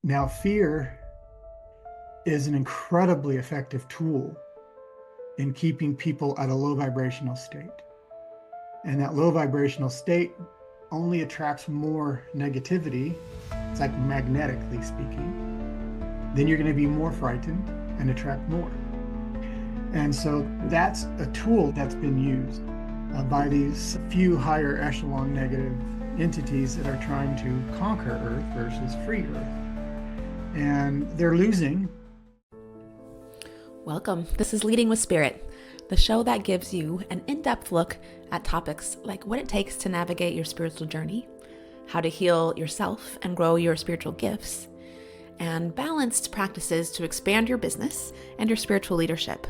Now, fear is an incredibly effective tool in keeping people at a low vibrational state. And that low vibrational state only attracts more negativity. It's like magnetically speaking. Then you're going to be more frightened and attract more. And so that's a tool that's been used by these few higher echelon negative entities that are trying to conquer Earth versus free Earth. And they're losing. Welcome. This is Leading with Spirit, the show that gives you an in-depth look at topics like what it takes to navigate your spiritual journey, how to heal yourself and grow your spiritual gifts, and balanced practices to expand your business and your spiritual leadership.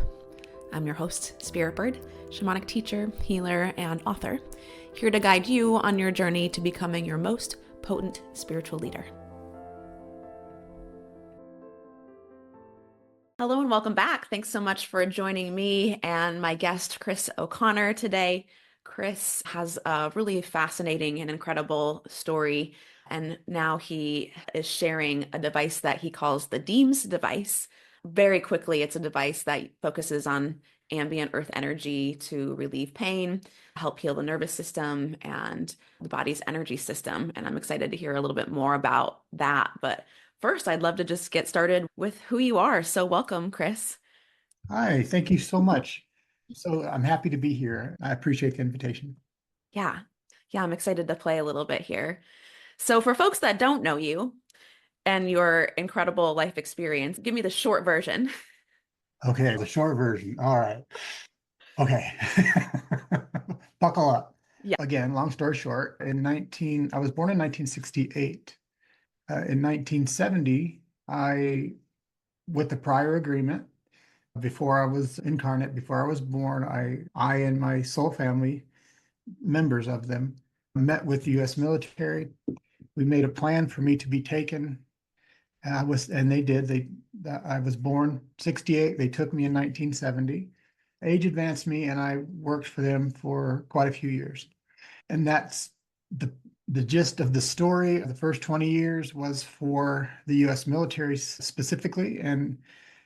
I'm your host, Spirit Bird, shamanic teacher, healer, and author, here to guide you on your journey to becoming your most potent spiritual leader. Hello and welcome back. Thanks so much for joining me and my guest, Chris O'Connor, today. Chris has a really fascinating and incredible story, and now he is sharing a device that he calls the DEEMS device. Very quickly, it's a device that focuses on ambient earth energy to relieve pain, help heal the nervous system and the body's energy system. And I'm excited to hear a little bit more about that. But first, I'd love to just get started with who you are. So welcome, Chris. Hi, thank you so much. So I'm happy to be here. I appreciate the invitation. Yeah. Yeah, I'm excited to play a little bit here. So for folks that don't know you and your incredible life experience, give me the short version. Okay, the short version. All right. Okay. Buckle up. Yeah. Again, long story short, I was born in 1968. In 1970, with the prior agreement, before I was incarnate, before I was born, I and my soul family, members of them, met with the U.S. military. We made a plan for me to be taken. And they did. I was born 68. They took me in 1970. Age advanced me, and I worked for them for quite a few years. And that's the gist of the story. The first 20 years was for the U.S. military specifically and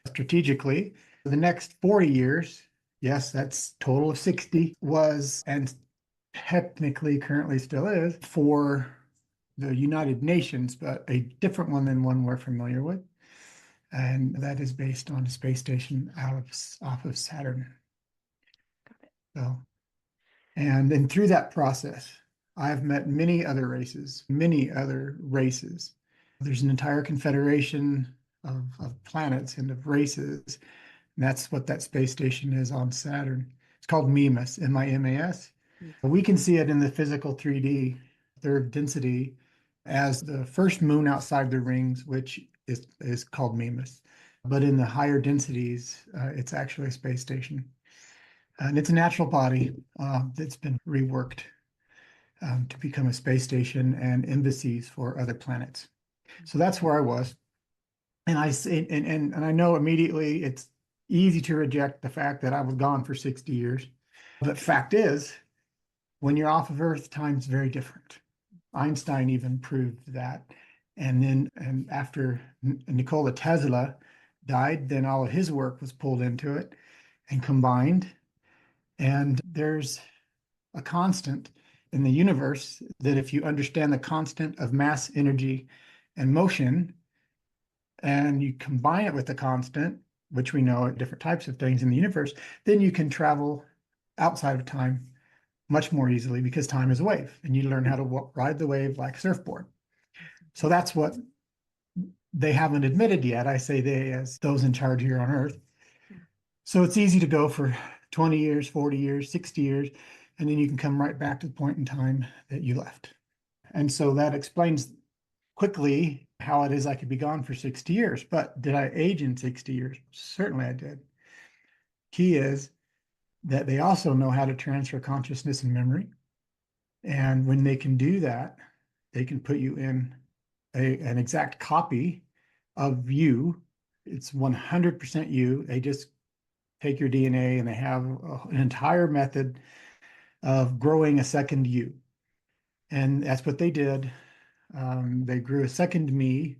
strategically. The next 40 years, yes, that's total of 60, was and technically currently still is for the United Nations, but a different one than one we're familiar with. And that is based on a space station off of Saturn. Got it. So, and then through that process, I've met many other races, many other races. There's an entire confederation of planets and of races. And that's what that space station is on Saturn. It's called MIMAS, M-I-M-A-S. We can see it in the physical 3D, third density, as the first moon outside the rings, which is called MIMAS. But in the higher densities, it's actually a space station. And it's a natural body that's been reworked to become a space station and embassies for other planets. So that's where I was. And I know immediately it's easy to reject the fact that I was gone for 60 years. But fact is, when you're off of Earth, time's very different. Einstein even proved that. And after Nikola Tesla died, then all of his work was pulled into it and combined. And there's a constant in the universe that if you understand the constant of mass, energy, and motion, and you combine it with the constant, which we know are different types of things in the universe, then you can travel outside of time much more easily because time is a wave and you learn how to ride the wave like a surfboard. So that's what they haven't admitted yet. I say they as those in charge here on Earth. So it's easy to go for 20 years, 40 years, 60 years, and then you can come right back to the point in time that you left. And so that explains quickly how it is I could be gone for 60 years. But did I age in 60 years? Certainly I did. Key is that they also know how to transfer consciousness and memory. And when they can do that, they can put you in an exact copy of you. It's 100% you. They just take your DNA and they have an entire method of growing a second you. And that's what they did. They grew a second me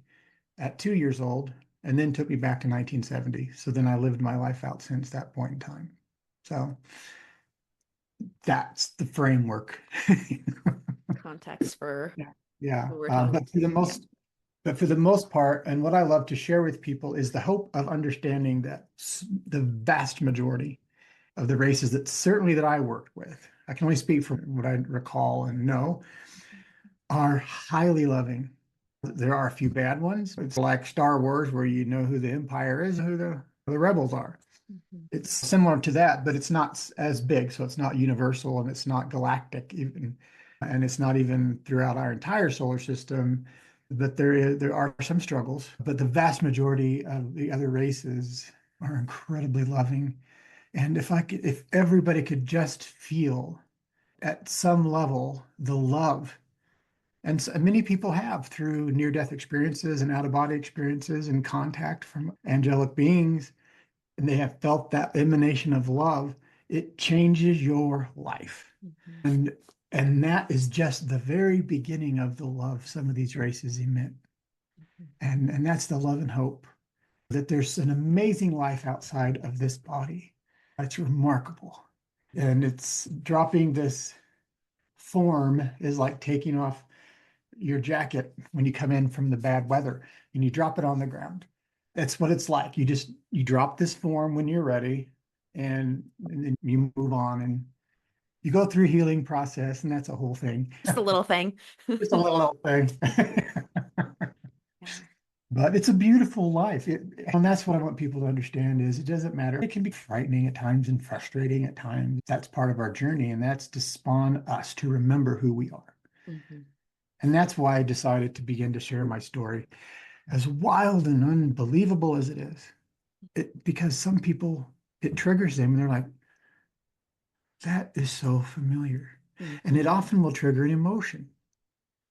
at 2 years old, and then took me back to 1970. So then I lived my life out since that point in time. So that's the framework. Context for Yeah. Yeah. who we're talking to. Yeah. But for the most part, and what I love to share with people is the hope of understanding that the vast majority of the races that certainly that I worked with, I can only speak from what I recall and know, are highly loving. There are a few bad ones. It's like Star Wars, where you know who the Empire is, and who the rebels are. Mhm. It's similar to that, but it's not as big. So it's not universal and it's not galactic even. And it's not even throughout our entire solar system. But there are some struggles. But the vast majority of the other races are incredibly loving. And if everybody could just feel at some level the love, and so many people have through near-death experiences and out-of-body experiences and contact from angelic beings, and they have felt that emanation of love, it changes your life. Mhm. And and that is just the very beginning of the love some of these races emit. And that's the love and hope that there's an amazing life outside of this body. It's remarkable. And it's dropping this form is like taking off your jacket when you come in from the bad weather and you drop it on the ground. That's what it's like. You drop this form when you're ready, and then you move on and you go through healing process, and that's a whole thing. Just a little thing. Just a little thing. Yeah. But it's a beautiful life. And that's what I want people to understand is it doesn't matter. It can be frightening at times and frustrating at times. That's part of our journey, and that's to spawn us to remember who we are. Mhm. And that's why I decided to begin to share my story, as wild and unbelievable as it is. Because some people, it triggers them and they're like, that is so familiar. And it Mhm. often will trigger an emotion.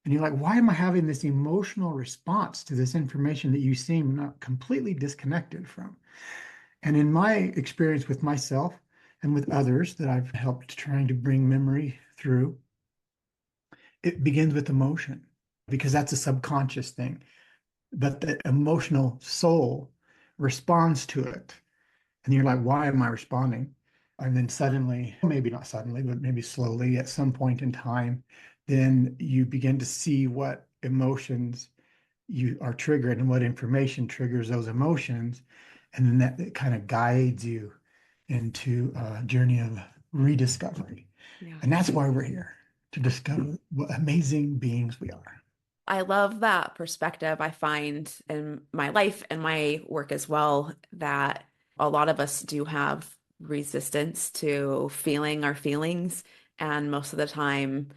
And you're like, why am I having this emotional response to this information that you seem not completely disconnected from? And in my experience with myself and with others that I've helped trying to bring memory through, it begins with emotion because that's a subconscious thing. But the emotional soul responds to it. And you're like, why am I responding? And then suddenly, maybe not suddenly, but maybe slowly at some point in time, then you begin to see what emotions you are triggered and what information triggers those emotions. And then that kind of guides you into a journey of rediscovery. Yeah. And that's why we're here, to discover what amazing beings we are. I love that perspective. I find in my life and my work as well that a lot of us do have resistance to feeling our feelings. And most of the time,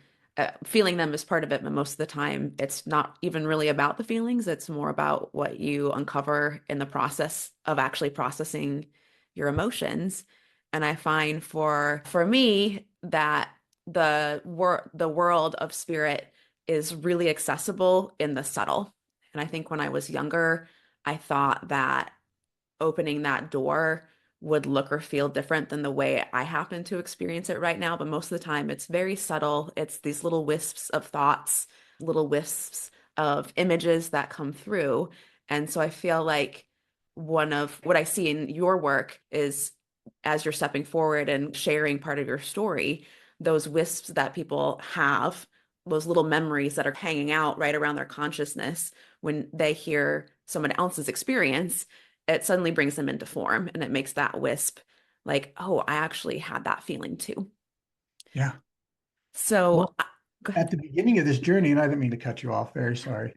feeling them is part of it, but most of the time, it's not even really about the feelings. It's more about what you uncover in the process of actually processing your emotions. And I find for me that the world of spirit is really accessible in the subtle. And I think when I was younger, I thought that opening that door would look or feel different than the way I happen to experience it right now. But most of the time, it's very subtle. It's these little wisps of thoughts, little wisps of images that come through. And so I feel like one of what I see in your work is as you're stepping forward and sharing part of your story, those wisps that people have, those little memories that are hanging out right around their consciousness when they hear someone else's experience, it suddenly brings them into form and it makes that wisp like, oh, I actually had that feeling too. Yeah. So Well, go at ahead. the beginning of this journey, and I didn't mean to cut you off, very sorry.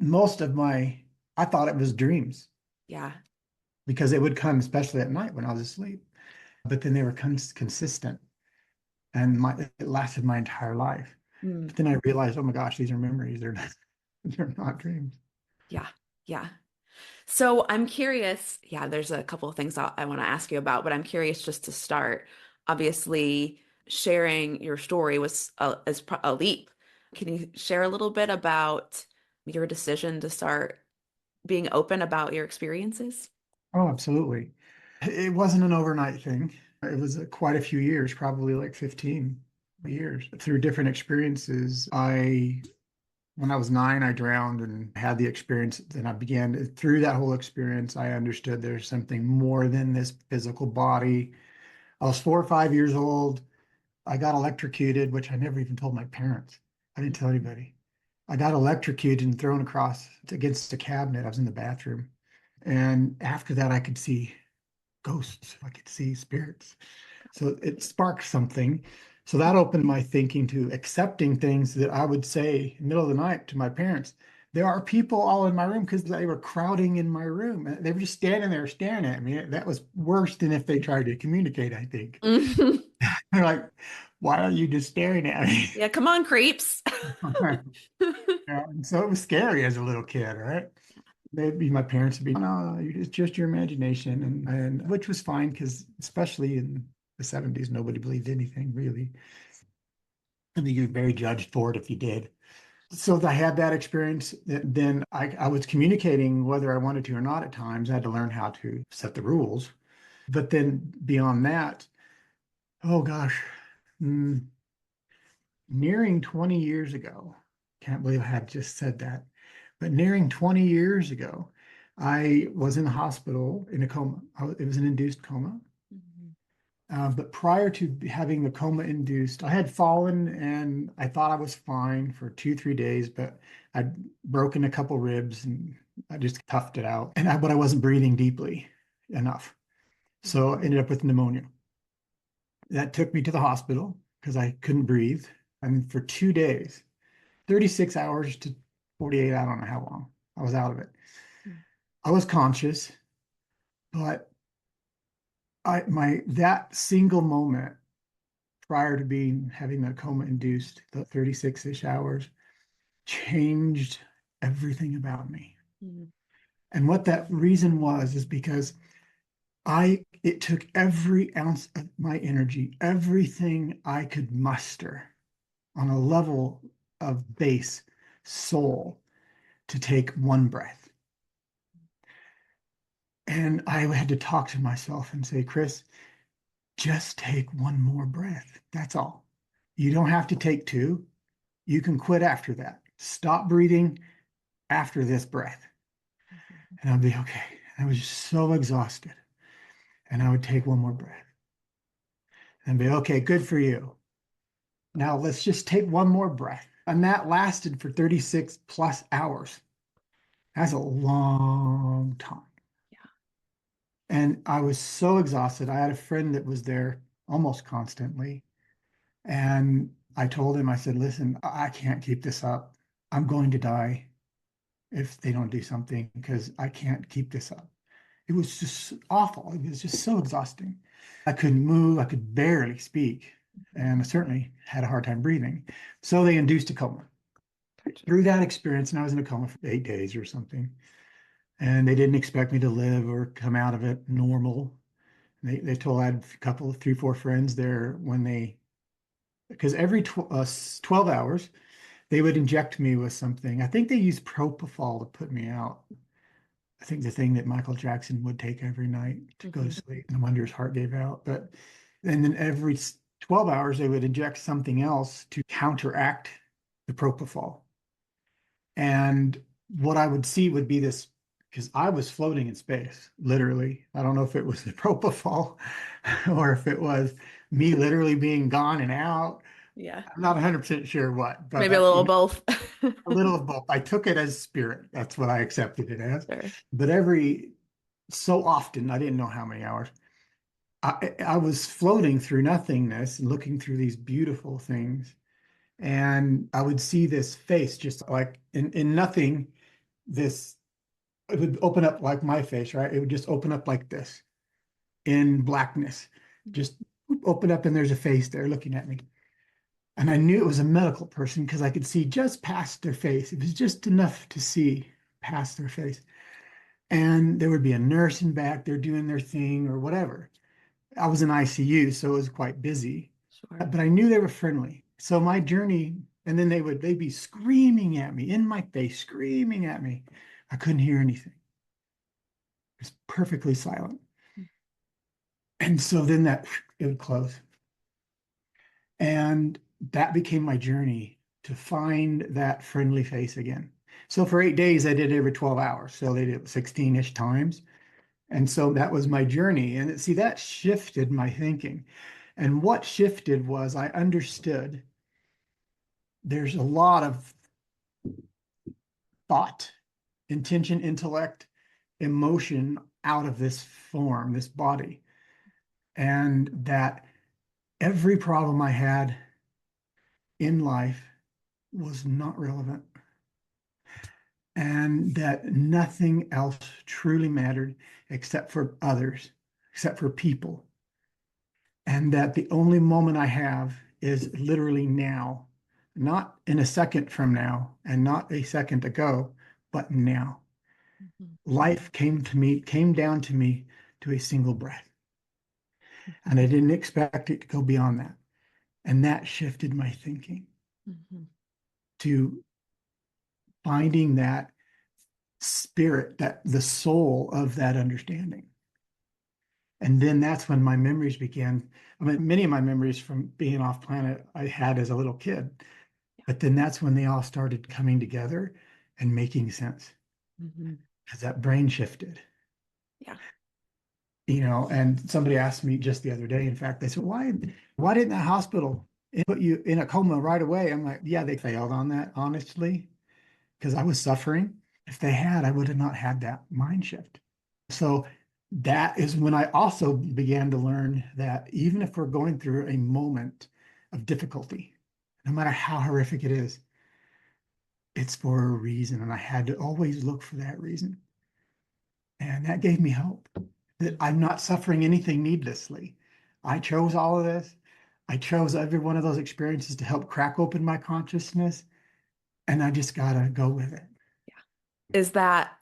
Most of I thought it was dreams Yeah. because they would come, especially at night when I was asleep. But then they were consistent, and it lasted my entire life. Mm, But then I realized, oh my gosh, these are memories. They're not, they're not dreams. yeah. Yeah. So I'm curious. Yeah, there's a couple of things I want to ask you about, but I'm curious just to start. Obviously, sharing your story a leap. Can you share a little bit about your decision to start being open about your experiences? Oh, absolutely. It wasn't an overnight thing. It was quite a few years, probably like 15 years. Through different experiences, I When I was 9, I drowned and had the experience. Then I began through that whole experience, I understood there's something more than this physical body. I was 4 or 5 years old. I got electrocuted, which I never even told my parents. I didn't tell anybody. I got electrocuted and thrown across against a cabinet. I was in the bathroom. And after that, I could see ghosts. I could see spirits. So it sparked something. So that opened my thinking to accepting things that I would say in the middle of the night to my parents. There are people all in my room because they were crowding in my room. They were just standing there staring at me. That was worse than if they tried to communicate, I think. Mhm. They're like, why are you just staring at me? Yeah, come on, creeps. Yeah, and so it was scary as a little kid, right? They'd be my parents would be, no, it's just your imagination, and which was fine because especially in the 70s, nobody believed anything really. I think you were very judged for it if you did. So I had that experience. Then I was communicating whether I wanted to or not at times. I had to learn how to set the rules. But then beyond that, oh gosh, mm, nearing 20 years ago, can't believe I had just said that, but nearing 20 years ago, I was in the hospital in a coma. It was an induced coma. Mhm. But prior to having the coma induced, I had fallen and I thought I was fine for 2, 3 days, but I'd broken a couple ribs and I just toughed it out. But I wasn't breathing deeply enough. So I ended up with pneumonia. That took me to the hospital because I couldn't breathe. And for 2 days, 36 hours to 48, I don't know how long, I was out of it. I was conscious, but that single moment prior to being having the coma induced, the 36-ish hours, changed everything about me. Mhm. And what that reason was is because it took every ounce of my energy, everything I could muster on a level of base soul to take one breath. And I had to talk to myself and say, Chris, just take one more breath. That's all. You don't have to take two. You can quit after that. Stop breathing after this breath, and I'll be okay. And I was just so exhausted. And I would take one more breath and be okay, good for you. Now let's just take one more breath. And that lasted for 36 plus hours. That's a long time. Yeah. And I was so exhausted. I had a friend that was there almost constantly. And I told him, I said, listen, I can't keep this up. I'm going to die if they don't do something because I can't keep this up. It was just awful. It was just so exhausting. I couldn't move. I could barely speak. And I certainly had a hard time breathing. So they induced a coma. Gotcha. Through that experience, and I was in a coma for 8 days or something. And they didn't expect me to live or come out of it normal. They told I had a couple of 3, 4 friends there because every 12 hours, they would inject me with something. I think they used propofol to put me out. I think the thing that Michael Jackson would take every night to go to Mhm. sleep. No wonder his heart gave out. And then every 12 hours, they would inject something else to counteract the propofol. And what I would see would be this, because I was floating in space, literally. I don't know if it was the propofol or if it was me literally being gone and out. Yeah. I'm not 100% sure what, but Maybe a little both. a little of both. I took it as spirit. That's what I accepted it as. Sure. But every so often, I didn't know how many hours, I was floating through nothingness and looking through these beautiful things. And I would see this face just like in nothing, this, it would open up like my face, right? It would just open up like this in blackness, just open up and there's a face there looking at me. And I knew it was a medical person because I could see just past their face. It was just enough to see past their face. And there would be a nurse in back there doing their thing or whatever. I was in ICU, so it was quite busy, Sure. but I knew they were friendly. So my journey, and then they'd be screaming at me in my face, screaming at me. I couldn't hear anything. It was perfectly silent. And so then it would close. And that became my journey to find that friendly face again. So for 8 days, I did it every 12 hours. So they did it 16-ish times. And so that was my journey. And see, that shifted my thinking. And what shifted was I understood there's a lot of thought, intention, intellect, emotion out of this form, this body. And that every problem I had in life was not relevant. And that nothing else truly mattered except for others, except for people. And that the only moment I have is literally now, not in a second from now and not a second ago, but now. Mhm. Life came down to me to a single breath. And I Mhm. didn't expect it to go beyond that. And that shifted my thinking Mhm. to finding that spirit, that the soul of that understanding. And then that's when my memories began. I mean, many of my memories from being off planet I had as a little kid, Yeah. but then that's when they all started coming together and making sense Mhm. as that brain shifted. Yeah. And somebody asked me just the other day, in fact, they said, why didn't the hospital put you in a coma right away? I'm like, yeah, they failed on that, honestly, because I was suffering. If they had, I would have not had that mind shift. So that is when I also began to learn that even if we're going through a moment of difficulty, no matter how horrific it is, it's for a reason. And I had to always look for that reason. And that gave me hope that I'm not suffering anything needlessly. I chose all of this. I chose every one of those experiences to help crack open my consciousness. And I just got to go with it.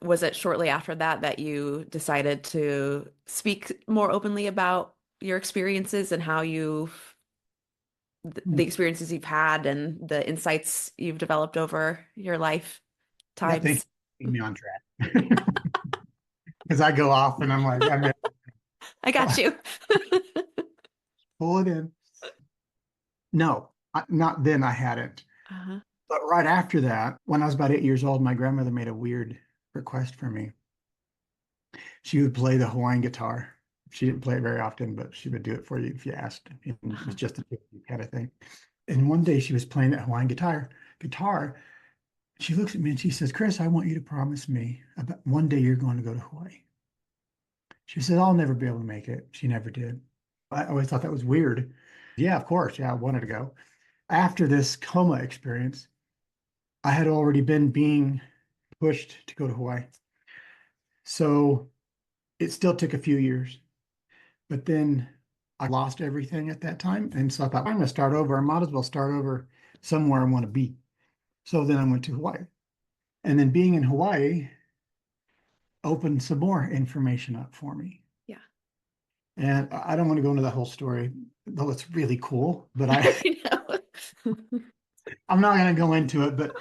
Was it shortly after that that you decided to speak more openly about your experiences and how the experiences you've had and the insights you've developed over your Yeah, thank you lifetimes? for keeping me on track. Because I go off and I'm like, I'm ready. I got you. Pull it in. No, not then I hadn't. Uh-huh. But right after that, when I was about 8 years old, my grandmother made a weird request for me. She would play the Hawaiian guitar. She didn't play it very often, but she would do it for you if you asked. And it was Uh-huh. just a kind of thing. And one day she was playing that Hawaiian guitar. She looks at me and she says, Chris, I want you to promise me about one day you're going to go to Hawaii. She said, I'll never be able to make it. She never did. I always thought that was weird. Yeah, of course. Yeah, I wanted to go. After this coma experience, I had already been being pushed to go to Hawaii. So it still took a few years, but then I lost everything at that time. And so I thought, I'm going to start over. I might as well start over somewhere I want to be. So then I went to Hawaii. And then being in Hawaii opened some more information up for me. Yeah. And I don't want to go into the whole story, though it's really cool, but I know. I'm not going to go into it. But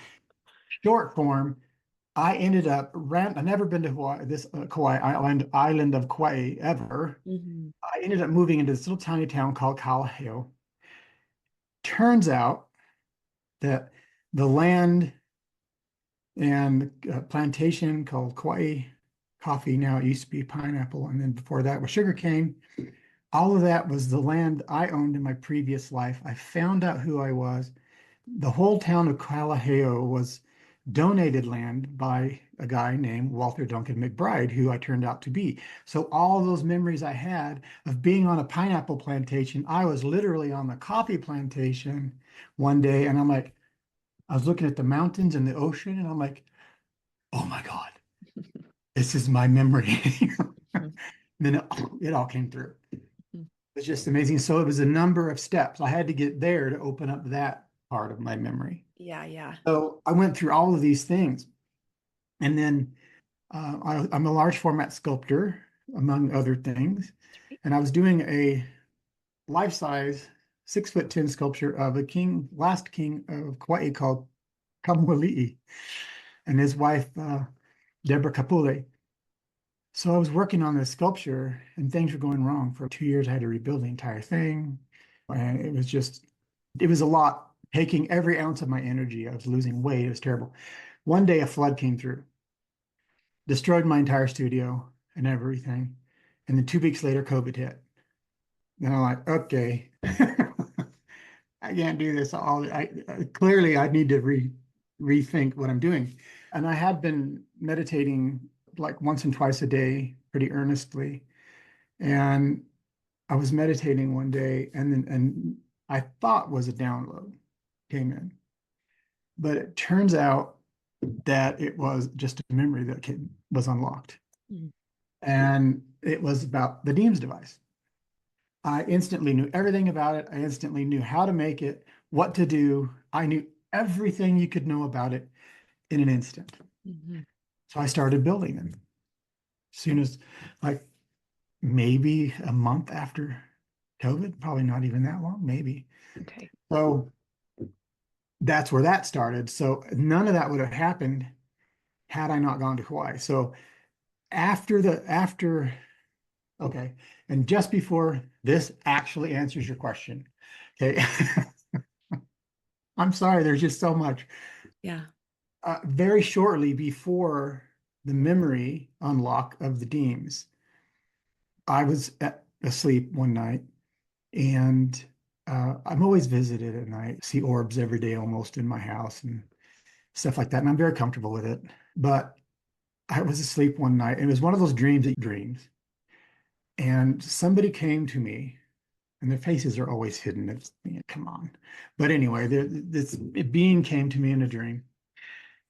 short form, I ended up I've never been to Hawaii, this Kauai island of Kauai ever. Mhm. I ended up moving into this little tiny town called Kalaheo. Turns out that the land and plantation called Kauai coffee, now it used to be pineapple, and then before that was sugarcane. All of that was the land I owned in my previous life. I found out who I was. The whole town of Kalaheo was donated land by a guy named Walter Duncan McBride, who I turned out to be. So all those memories I had of being on a pineapple plantation, I was literally on the coffee plantation one day, and I'm like, I was looking at the mountains and the ocean, and I'm like, oh my God, this is my memory. Then it all came through. It's just amazing. So it was a number of steps. I had to get there to open up that part of my memory. Yeah, yeah. So I went through all of these things. And then I'm a large format sculptor, among other things. That's right. And I was doing a life size 6'10" sculpture of a last king of Kauai called Kamuali'i and his wife, Deborah Kapule. So I was working on this sculpture and things were going wrong for 2 years. I had to rebuild the entire thing. And it was a lot. taking every ounce of my energy. I was losing weight. It was terrible. One day, a flood came through, destroyed my entire studio and everything. And then 2 weeks later, COVID hit. And I'm like, okay, I can't do this all. Clearly I need to rethink what I'm doing. And I had been meditating like once and twice a day, pretty earnestly. And I was meditating one day, and I thought was a download came in, but it turns out that it was just a memory that was unlocked, Mhm. and it was about the Deems device. I instantly knew everything about it. I instantly knew how to make it, what to do. I knew everything you could know about it in an instant. Mhm. So I started building them. As soon as, like, maybe a month after COVID, probably not even that long, maybe. Okay. So that's where that started. So none of that would have happened had I not gone to Hawaii. So after okay, and just before this actually answers your question, okay, I'm sorry, there's just so much. Yeah. Very shortly before the memory unlock of the Deems, I was asleep one night, and I'm always visited at night, see orbs every day almost in my house and stuff like that, and I'm very comfortable with it. But I was asleep one night, and it was one of those dreams that dreams, and somebody came to me, and their faces are always hidden. It's, come on. But anyway, this being came to me in a dream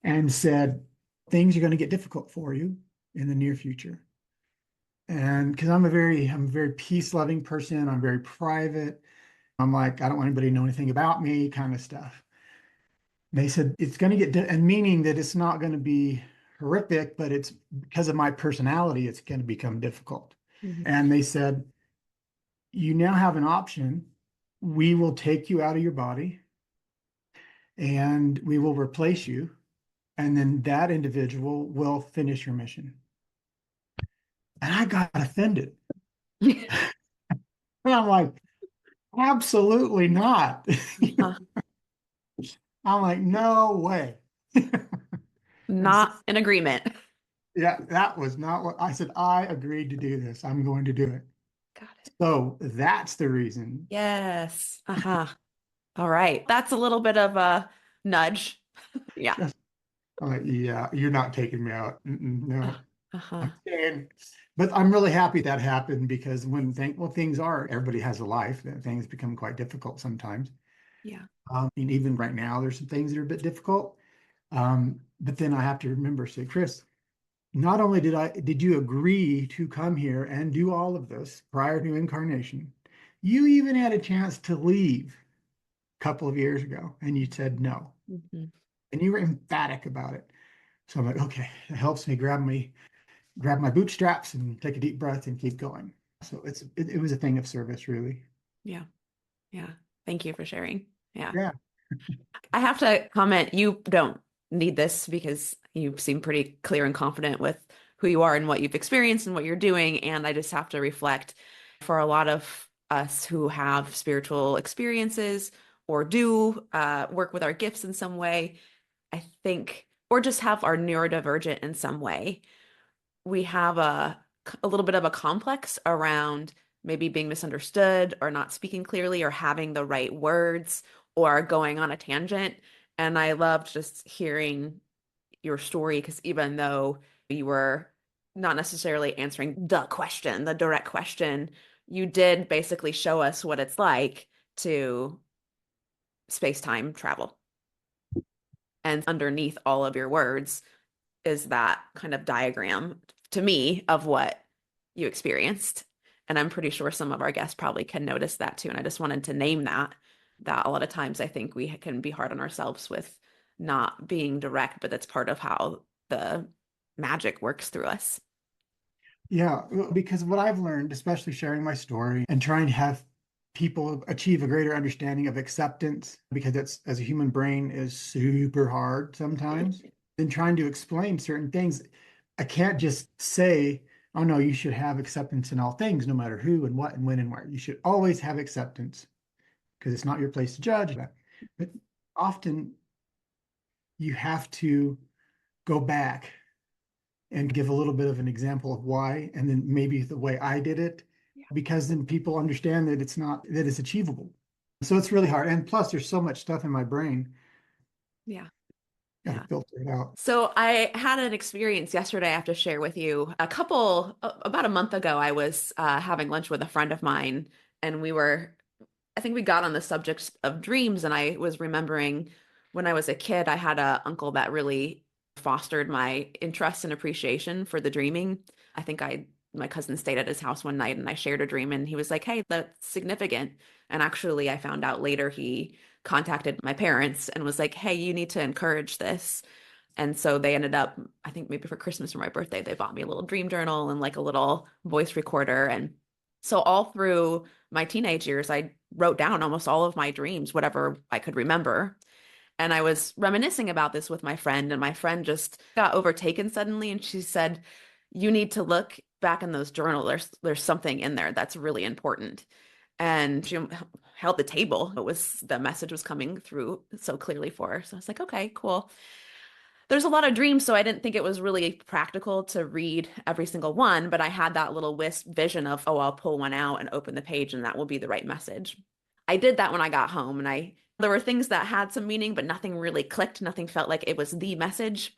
and said, things are going to get difficult for you in the near future. And because I'm a very peace loving person, I'm very private. I'm like, I don't want anybody to know anything about me, kind of stuff. They said it's going to and meaning that it's not going to be horrific, but it's because of my personality, it's going to become difficult. Mhm. And they said, you now have an option. We will take you out of your body and we will replace you. And then that individual will finish your mission. And I got offended. And I'm like, absolutely not. Uh, I'm like, no way. And so, Not in agreement. yeah, that was not what I said. I agreed to do this. I'm going to do it. Got it. So that's the reason. Yes. Uh-huh. All right. That's a little bit of a nudge. Yeah. Just, I'm like, yeah, you're not taking me out. No, Uh-huh. I'm staying. But I'm really happy that happened because things are, everybody has a life, that things become quite difficult sometimes. Yeah. And even right now, there's some things that are a bit difficult. But then I have to remember, say, Chris, not only did you agree to come here and do all of this prior to incarnation, you even had a chance to leave a couple of years ago, and you said no, Mhm. and you were emphatic about it. So I'm like, okay, it helps me grab my bootstraps and take a deep breath and keep going. So it was a thing of service, really. Yeah. Yeah. Thank you for sharing. Yeah. Yeah, I have to comment, you don't need this because you seem pretty clear and confident with who you are and what you've experienced and what you're doing. And I just have to reflect for a lot of us who have spiritual experiences or do work with our gifts in some way, I think, or just have our neurodivergent in some way, we have a little bit of a complex around maybe being misunderstood or not speaking clearly or having the right words or going on a tangent. And I loved just hearing your story because even though you were not necessarily answering the question, the direct question, you did basically show us what it's like to space-time travel. And underneath all of your words is that kind of diagram to me of what you experienced. And I'm pretty sure some of our guests probably can notice that too. And I just wanted to name that a lot of times I think we can be hard on ourselves with not being direct, but that's part of how the magic works through us. yeah, because what I've learned, especially sharing my story and trying to have people achieve a greater understanding of acceptance, because that's, as a human brain, is super hard sometimes, then trying to explain certain things. I can't just say, oh no, you should have acceptance in all things, no matter who and what and when and where. You should always have acceptance because it's not your place to judge that. But often you have to go back and give a little bit of an example of why, and then maybe the way I did it, Yeah. because then people understand that it's not, that it's achievable. So it's really hard. And plus, there's so much stuff in my brain, Yeah. got to Yeah. filter it out. So I had an experience yesterday I have to share with you. About a month ago, I was having lunch with a friend of mine, and I think we got on the subject of dreams, and I was remembering when I was a kid, I had a uncle that really fostered my interest and appreciation for the dreaming. I think my cousin stayed at his house one night and I shared a dream and he was like, "Hey, that's significant." And actually, I found out later he contacted my parents and was like, "Hey, you need to encourage this." And so they ended up, I think maybe for Christmas or my birthday, they bought me a little dream journal and like a little voice recorder. And so all through my teenage years, I wrote down almost all of my dreams, whatever I could remember. And I was reminiscing about this with my friend, and my friend just got overtaken suddenly. And she said, "You need to look back in those journals. There's something in there that's really important." And she held the table. The message was coming through so clearly for her. So I was like, okay, cool. There's a lot of dreams, so I didn't think it was really practical to read every single one, but I had that little wisp vision of, oh, I'll pull one out and open the page and that will be the right message. I did that when I got home and I there were things that had some meaning, but nothing really clicked. Nothing felt like it was the message.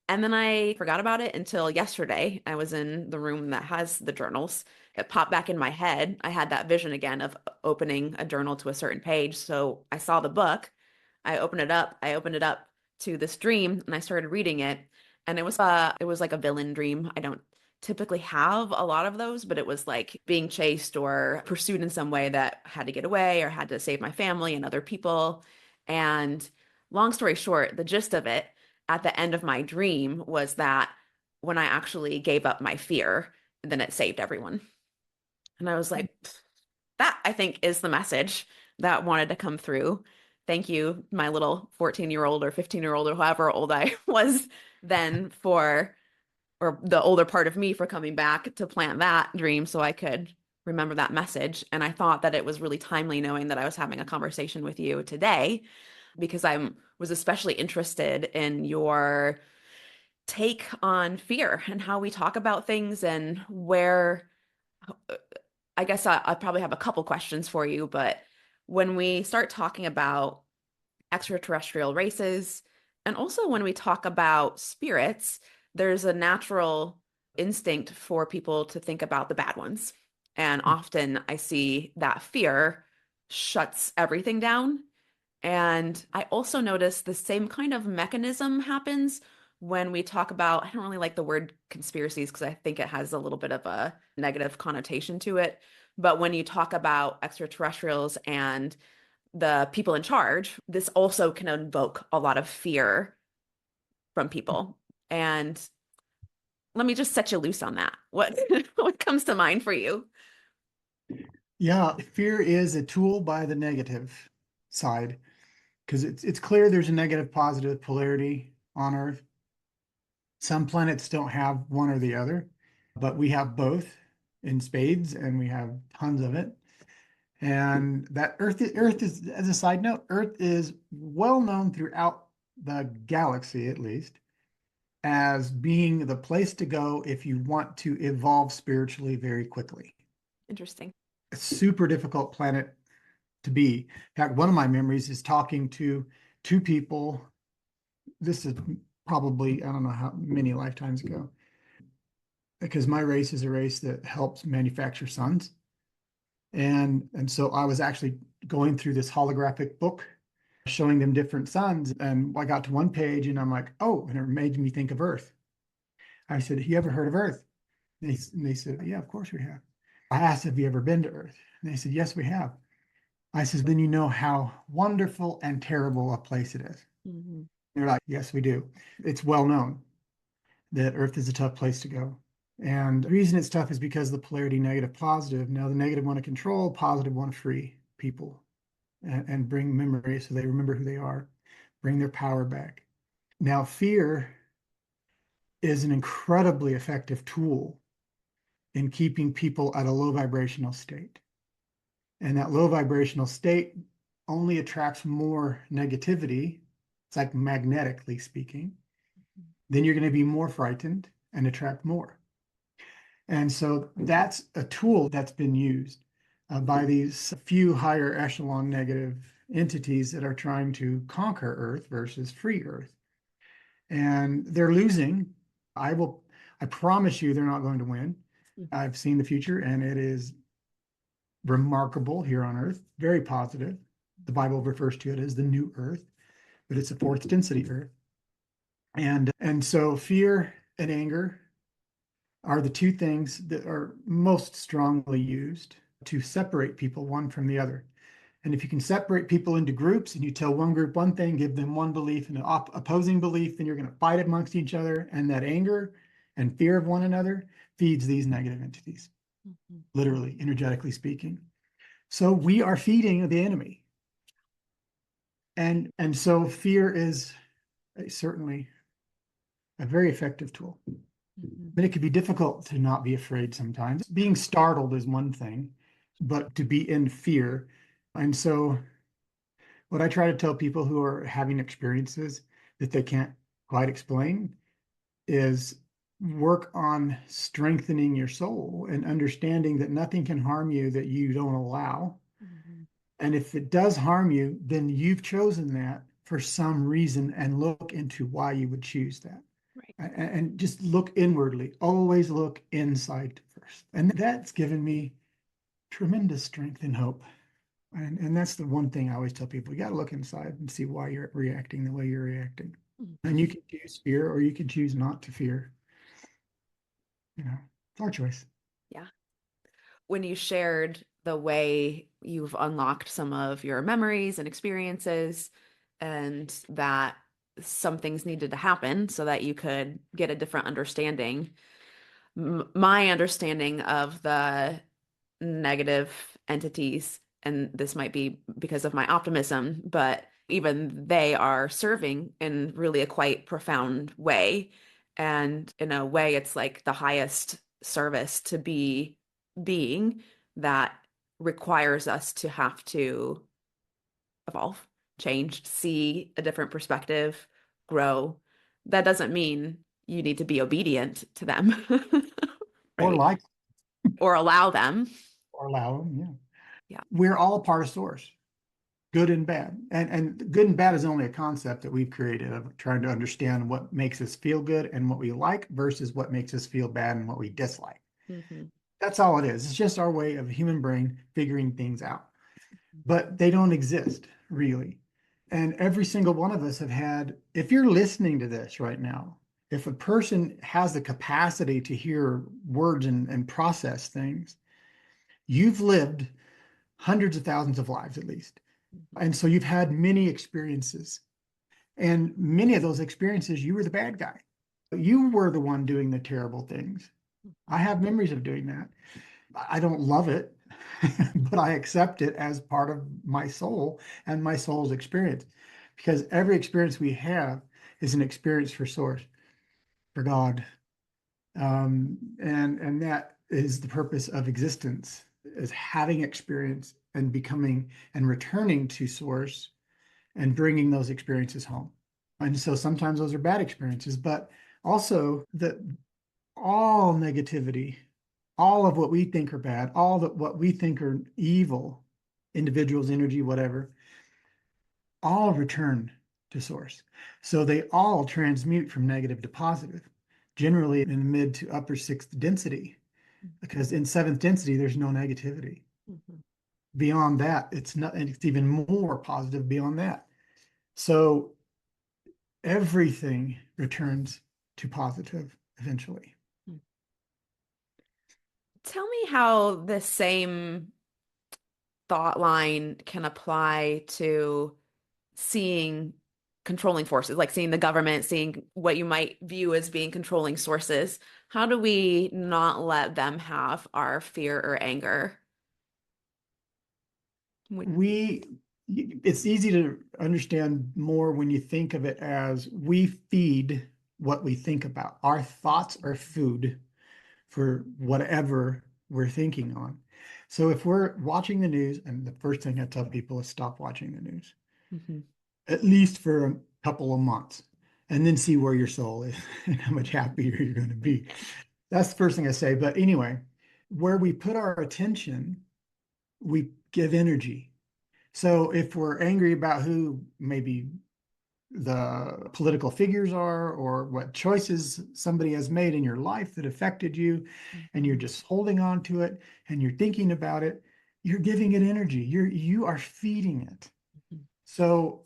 And then I forgot about it until yesterday. I was in the room that has the journals. It popped back in my head. I had that vision again of opening a journal to a certain page. So I saw the book. I opened it up. I opened it up to this dream and I started reading it. And it was like a villain dream. I don't typically have a lot of those, but it was like being chased or pursued in some way that had to get away or had to save my family and other people. And long story short, the gist of it at the end of my dream was that when I actually gave up my fear, then it saved everyone. And I was like, that I think is the message that wanted to come through. Thank you, my little 14-year-old or 15-year-old or however old I was then or the older part of me for coming back to plant that dream so I could remember that message. And I thought that it was really timely knowing that I was having a conversation with you today because I was especially interested in your take on fear and how we talk about things and where I guess I probably have a couple questions for you, but when we start talking about extraterrestrial races, and also when we talk about spirits, there's a natural instinct for people to think about the bad ones. And often I see that fear shuts everything down. And I also notice the same kind of mechanism happens when we talk about, I don't really like the word conspiracies because I think it has a little bit of a negative connotation to it. But when you talk about extraterrestrials and the people in charge, this also can invoke a lot of fear from people. And let me just set you loose on that. What what comes to mind for you? Yeah, fear is a tool by the negative side because it's clear there's a negative positive polarity on Earth. Some planets don't have one or the other, but we have both in spades and we have tons of it. And that Earth is, as a side note, Earth is well known throughout the galaxy, at least, as being the place to go if you want to evolve spiritually very quickly. Interesting. A super difficult planet to be. In fact, one of my memories is talking to two people. This is probably, I don't know how many lifetimes ago, because my race is a race that helps manufacture suns. And so I was actually going through this holographic book showing them different suns. And I got to one page and I'm like, oh, and it made me think of Earth. I said, you ever heard of Earth? And they said, yeah, of course we have. I asked, have you ever been to Earth? And they said, yes, we have. I said, then you know how wonderful and terrible a place it is. Mhm. They're like, yes, we do. It's well known that Earth is a tough place to go. And the reason it's tough is because of the polarity negative positive. Now, the negative want to control, positive want to free people and bring memory so they remember who they are, bring their power back. Now, fear is an incredibly effective tool in keeping people at a low vibrational state. And that low vibrational state only attracts more negativity, it's like magnetically speaking, then you're going to be more frightened and attract more. And so that's a tool that's been used by these few higher echelon negative entities that are trying to conquer Earth versus free Earth. And they're losing. I promise you they're not going to win. I've seen the future and it is remarkable here on Earth, very positive. The Bible refers to it as the new Earth, but it's a fourth density Earth. And so fear and anger are the two things that are most strongly used to separate people one from the other. And if you can separate people into groups and you tell one group one thing, give them one belief and an opposing belief, then you're going to fight amongst each other. And that anger and fear of one another feeds these negative entities, literally, energetically speaking. So we are feeding the enemy. And so fear is certainly a very effective tool. But it can be difficult to not be afraid sometimes. Being startled is one thing, but to be in fear. And so, what I try to tell people who are having experiences that they can't quite explain is work on strengthening your soul and understanding that nothing can harm you that you don't allow. And if it does harm you, then you've chosen that for some reason and look into why you would choose that. Right. And just look inwardly. Always look inside first. And that's given me tremendous strength and hope. And that's the one thing I always tell people, you got to look inside and see why you're reacting the way you're reacting. And you can choose fear or you can choose not to fear. It's our choice. Yeah. When you shared the way you've unlocked some of your memories and experiences, and that some things needed to happen so that you could get a different understanding, my understanding of the negative entities, and this might be because of my optimism, but even they are serving in really a quite profound way. And in a way, it's like the highest service to be being that requires us to have to evolve, change, see a different perspective, grow. That doesn't mean you need to be obedient to them, Or right? like, Or allow them. or allow them. Yeah. Yeah. We're all a part of source, good and bad. And good and bad is only a concept that we've created of trying to understand what makes us feel good and what we like versus what makes us feel bad and what we dislike. Mm-hmm. That's all it is. It's just our way of the human brain figuring things out. But they don't exist really. And every single one of us have had, if you're listening to this right now, if a person has the capacity to hear words and process things, you've lived hundreds of thousands of lives at least. And so you've had many experiences. And many of those experiences, you were the bad guy. You were the one doing the terrible things. I have memories of doing that. I don't love it, but I accept it as part of my soul and my soul's experience. Because every experience we have is an experience for source, for God. And that is the purpose of existence, is having experience and becoming and returning to source and bringing those experiences home. And so sometimes those are bad experiences, but also that all negativity, all of what we think are bad, all that what we think are evil, individuals, energy, whatever, all return to source. So they all transmute from negative to positive, generally in the mid to upper sixth density, because in seventh density, there's no negativity. Mm-hmm. Beyond that, it's not, and it's even more positive beyond that. So everything returns to positive eventually. Tell me how the same thought line can apply to seeing controlling forces, like seeing the government, seeing what you might view as being controlling sources. How do we not let them have our fear or anger? We, it's easy to understand more when you think of it as we feed what we think about. Our thoughts are food for whatever we're thinking on. So if we're watching the news, and the first thing I tell people is stop watching the news, Mhm. at least for a couple of months, and then see where your soul is and how much happier you're going to be. That's the first thing I say. But anyway, where we put our attention, we give energy. So if we're angry about who maybe the political figures are or what choices somebody has made in your life that affected you, and you're Mhm. just holding on to it and you're thinking about it, you're giving it energy. You are feeding it. Mhm. So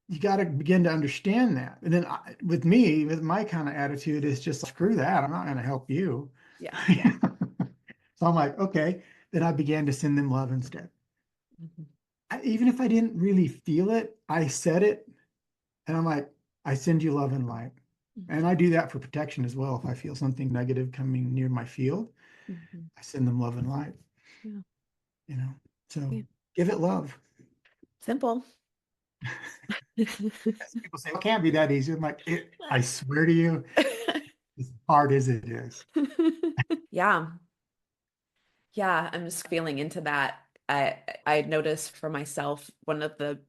you got to begin to understand that. And then with me, with my kind of attitude is just screw that. I'm not going to help you. Yeah. So I'm like, okay. Then I began to send them love instead. Mhm. Even if I didn't really feel it, I said it. And I'm like, I send you love and light. And Mhm. I do that for protection as well. If I feel something negative coming near my field, Mhm. I send them love and light, Yeah. you know. So Yeah. give it love. Simple. As people say, well, it can't be that easy. I'm like, I swear to you, as hard as it is. Yeah. Yeah, I'm just feeling into that. I noticed for myself one of the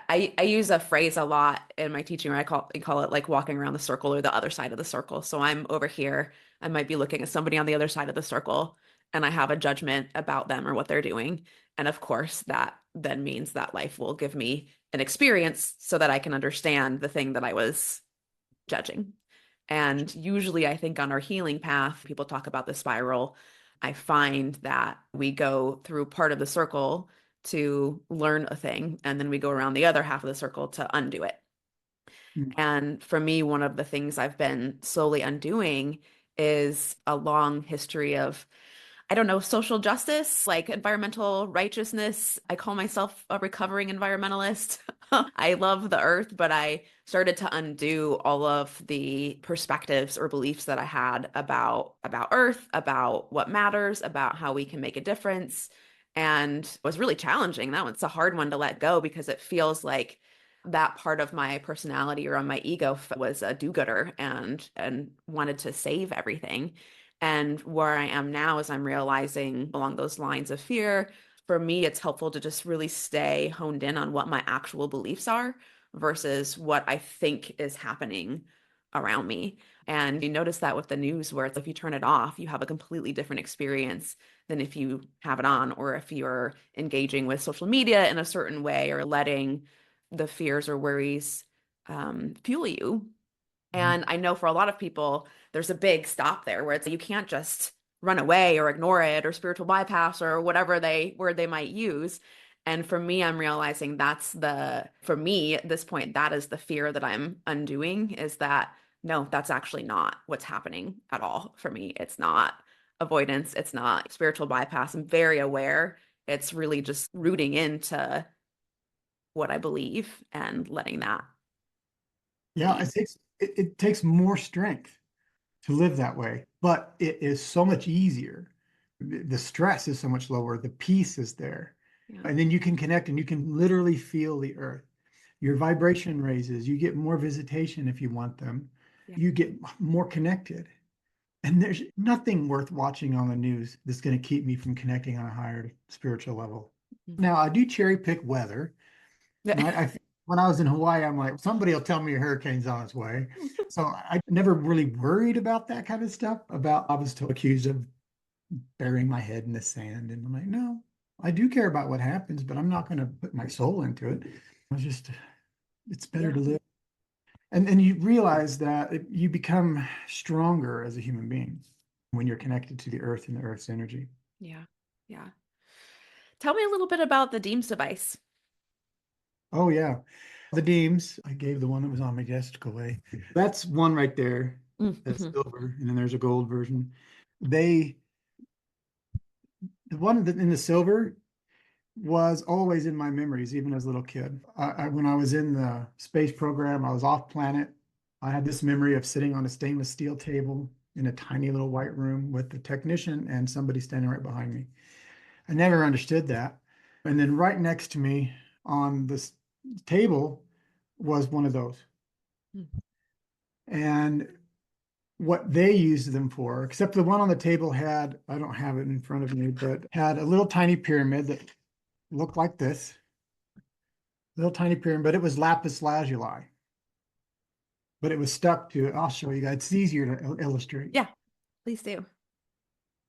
I use a phrase a lot in my teaching where I call it like walking around the circle or the other side of the circle. So I'm over here, I might be looking at somebody on the other side of the circle and I have a judgment about them or what they're doing. And of course, that then means that life will give me an experience so that I can understand the thing that I was judging. And usually, I think on our healing path, people talk about the spiral. I find that we go through part of the circle to learn a thing, and then we go around the other half of the circle to undo it. Mm. And for me, one of the things I've been slowly undoing is a long history of I don't know, social justice, like environmental righteousness. I call myself a recovering environmentalist. I love the earth, but I started to undo all of the perspectives or beliefs that I had about earth, about what matters, about how we can make a difference. And it was really challenging. That one's a hard one to let go because it feels like that part of my personality or on my ego was a do-gooder and wanted to save everything. And where I am now is I'm realizing along those lines of fear, for me, it's helpful to just really stay honed in on what my actual beliefs are versus what I think is happening around me. And you notice that with the news, where it's if you turn it off, you have a completely different experience than if you have it on, or if you're engaging with social media in a certain way or letting the fears or worries fuel you. Mhm. And I know for a lot of people, there's a big stop there where it's you can't just run away or ignore it or spiritual bypass or whatever word they might use. And for me, I'm realizing for me at this point, that is the fear that I'm undoing is that no, that's actually not what's happening at all for me. It's not avoidance. It's not spiritual bypass. I'm very aware. It's really just rooting into what I believe and letting that Yeah, be. it takes more strength to live that way, but it is so much easier. The stress is so much lower, the peace is there. Yeah. And then you can connect and you can literally feel the earth. Your vibration raises, you get more visitation if you want them, Yeah. you get more connected. And there's nothing worth watching on the news that's going to keep me from connecting on a higher spiritual level. Now, I do cherry pick weather. And when I was in Hawaii, I'm like, somebody will tell me a hurricane's on its way. So I never really worried about that kind of stuff. I was accused of burying my head in the sand. And I'm like, no, I do care about what happens, but I'm not going to put my soul into it. It's better Yeah. to live. And you realize that you become stronger as a human being when you're connected to the earth and the earth's energy. Yeah. Yeah. Tell me a little bit about the Deems device. Oh, yeah. The Deems, I gave the one that was on my desk away. That's one right there. That's Mm-hmm. silver. And then there's a gold version. They, the one in the silver was always in my memories, even as a little kid. When I was in the space program, I was off planet. I had this memory of sitting on a stainless steel table in a tiny little white room with the technician and somebody standing right behind me. I never understood that. And then right next to me on this table was one of those. And what they used them for, except the one on the table had, I don't have it in front of me, but had a little tiny pyramid that looked like this, little tiny pyramid, but it was lapis lazuli, but it was stuck to it. I'll show you guys. It's easier to illustrate. Yeah, please do.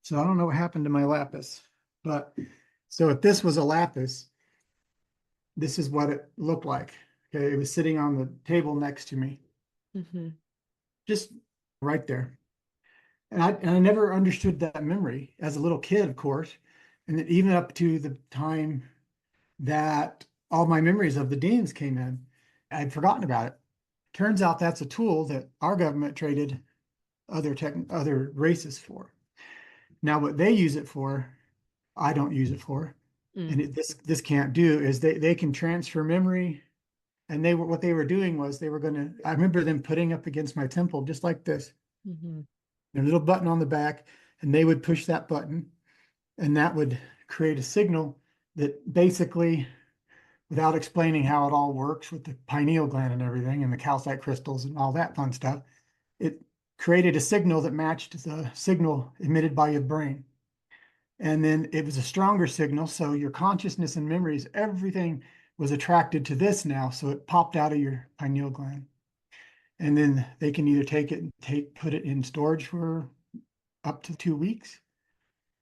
So I don't know what happened to my lapis, but so if this was a lapis, this is what it looked like. Okay, it was sitting on the table next to me, Hmm. just right there. And I never understood that memory as a little kid, of course. And then even up to the time that all my memories of the Deans came in, I'd forgotten about it. Turns out that's a tool that our government traded other races for. Now, what they use it for, I don't use it for. Mm. And this can't do is they can transfer memory. And they were what they were doing was they were going to, I remember them putting up against my temple just like this, Hmm. a little button on the back, and they would push that button, and that would create a signal that basically, without explaining how it all works with the pineal gland and everything, and the calcite crystals and all that fun stuff, it created a signal that matched the signal emitted by your brain. And then it was a stronger signal. So your consciousness and memories, everything was attracted to this now. So it popped out of your pineal gland. And then they can either take it and put it in storage for up to 2 weeks.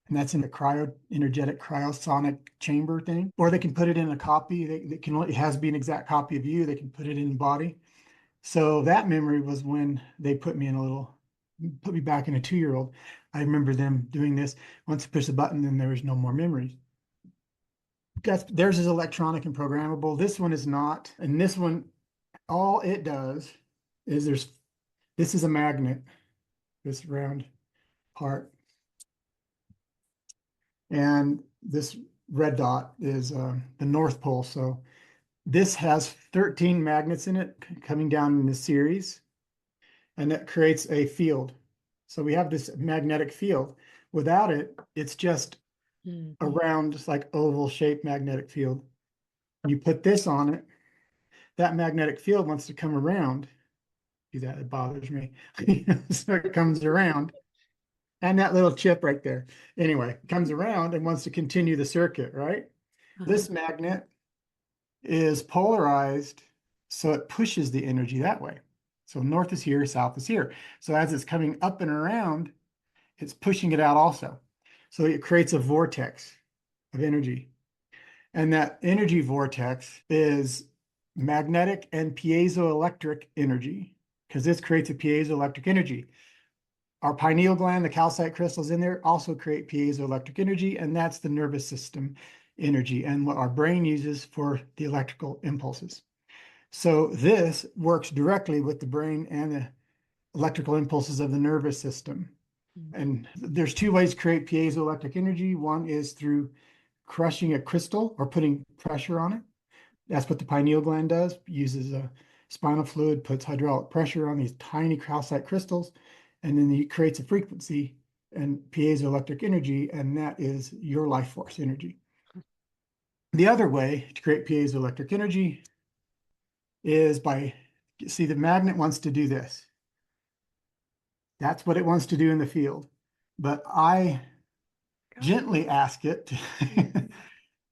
And that's in the energetic cryosonic chamber thing. Or they can put it in a copy. It has to be an exact copy of you. They can put it in the body. So that memory was when they put me back in a 2-year-old. I remember them doing this. Once you push the button, then there was no more memories. Theirs is electronic and programmable. This one is not. And this one, all it does is this is a magnet, this round part. And this red dot is the North Pole. So this has 13 magnets in it coming down in this series, and that creates a field. So we have this magnetic field. Without it, it's just a round, just like oval shaped magnetic field. You put this on it, that magnetic field wants to come around. Do that, it bothers me. So it comes around, and that little chip right there. Anyway, comes around and wants to continue the circuit, right? Uh-huh. This magnet is polarized, so it pushes the energy that way. So north is here, south is here. So as it's coming up and around, it's pushing it out also. So it creates a vortex of energy. And that energy vortex is magnetic and piezoelectric energy, because this creates a piezoelectric energy. Our pineal gland, the calcite crystals in there, also create piezoelectric energy, and that's the nervous system energy and what our brain uses for the electrical impulses. So this works directly with the brain and the electrical impulses of the nervous system. And there's two ways to create piezoelectric energy. One is through crushing a crystal or putting pressure on it. That's what the pineal gland does, uses a spinal fluid, puts hydraulic pressure on these tiny calcite crystals, and then it creates a frequency and piezoelectric energy, and that is your life force energy. The other way to create piezoelectric energy is by, see, the magnet wants to do this. That's what it wants to do in the field. But I gently ask it to,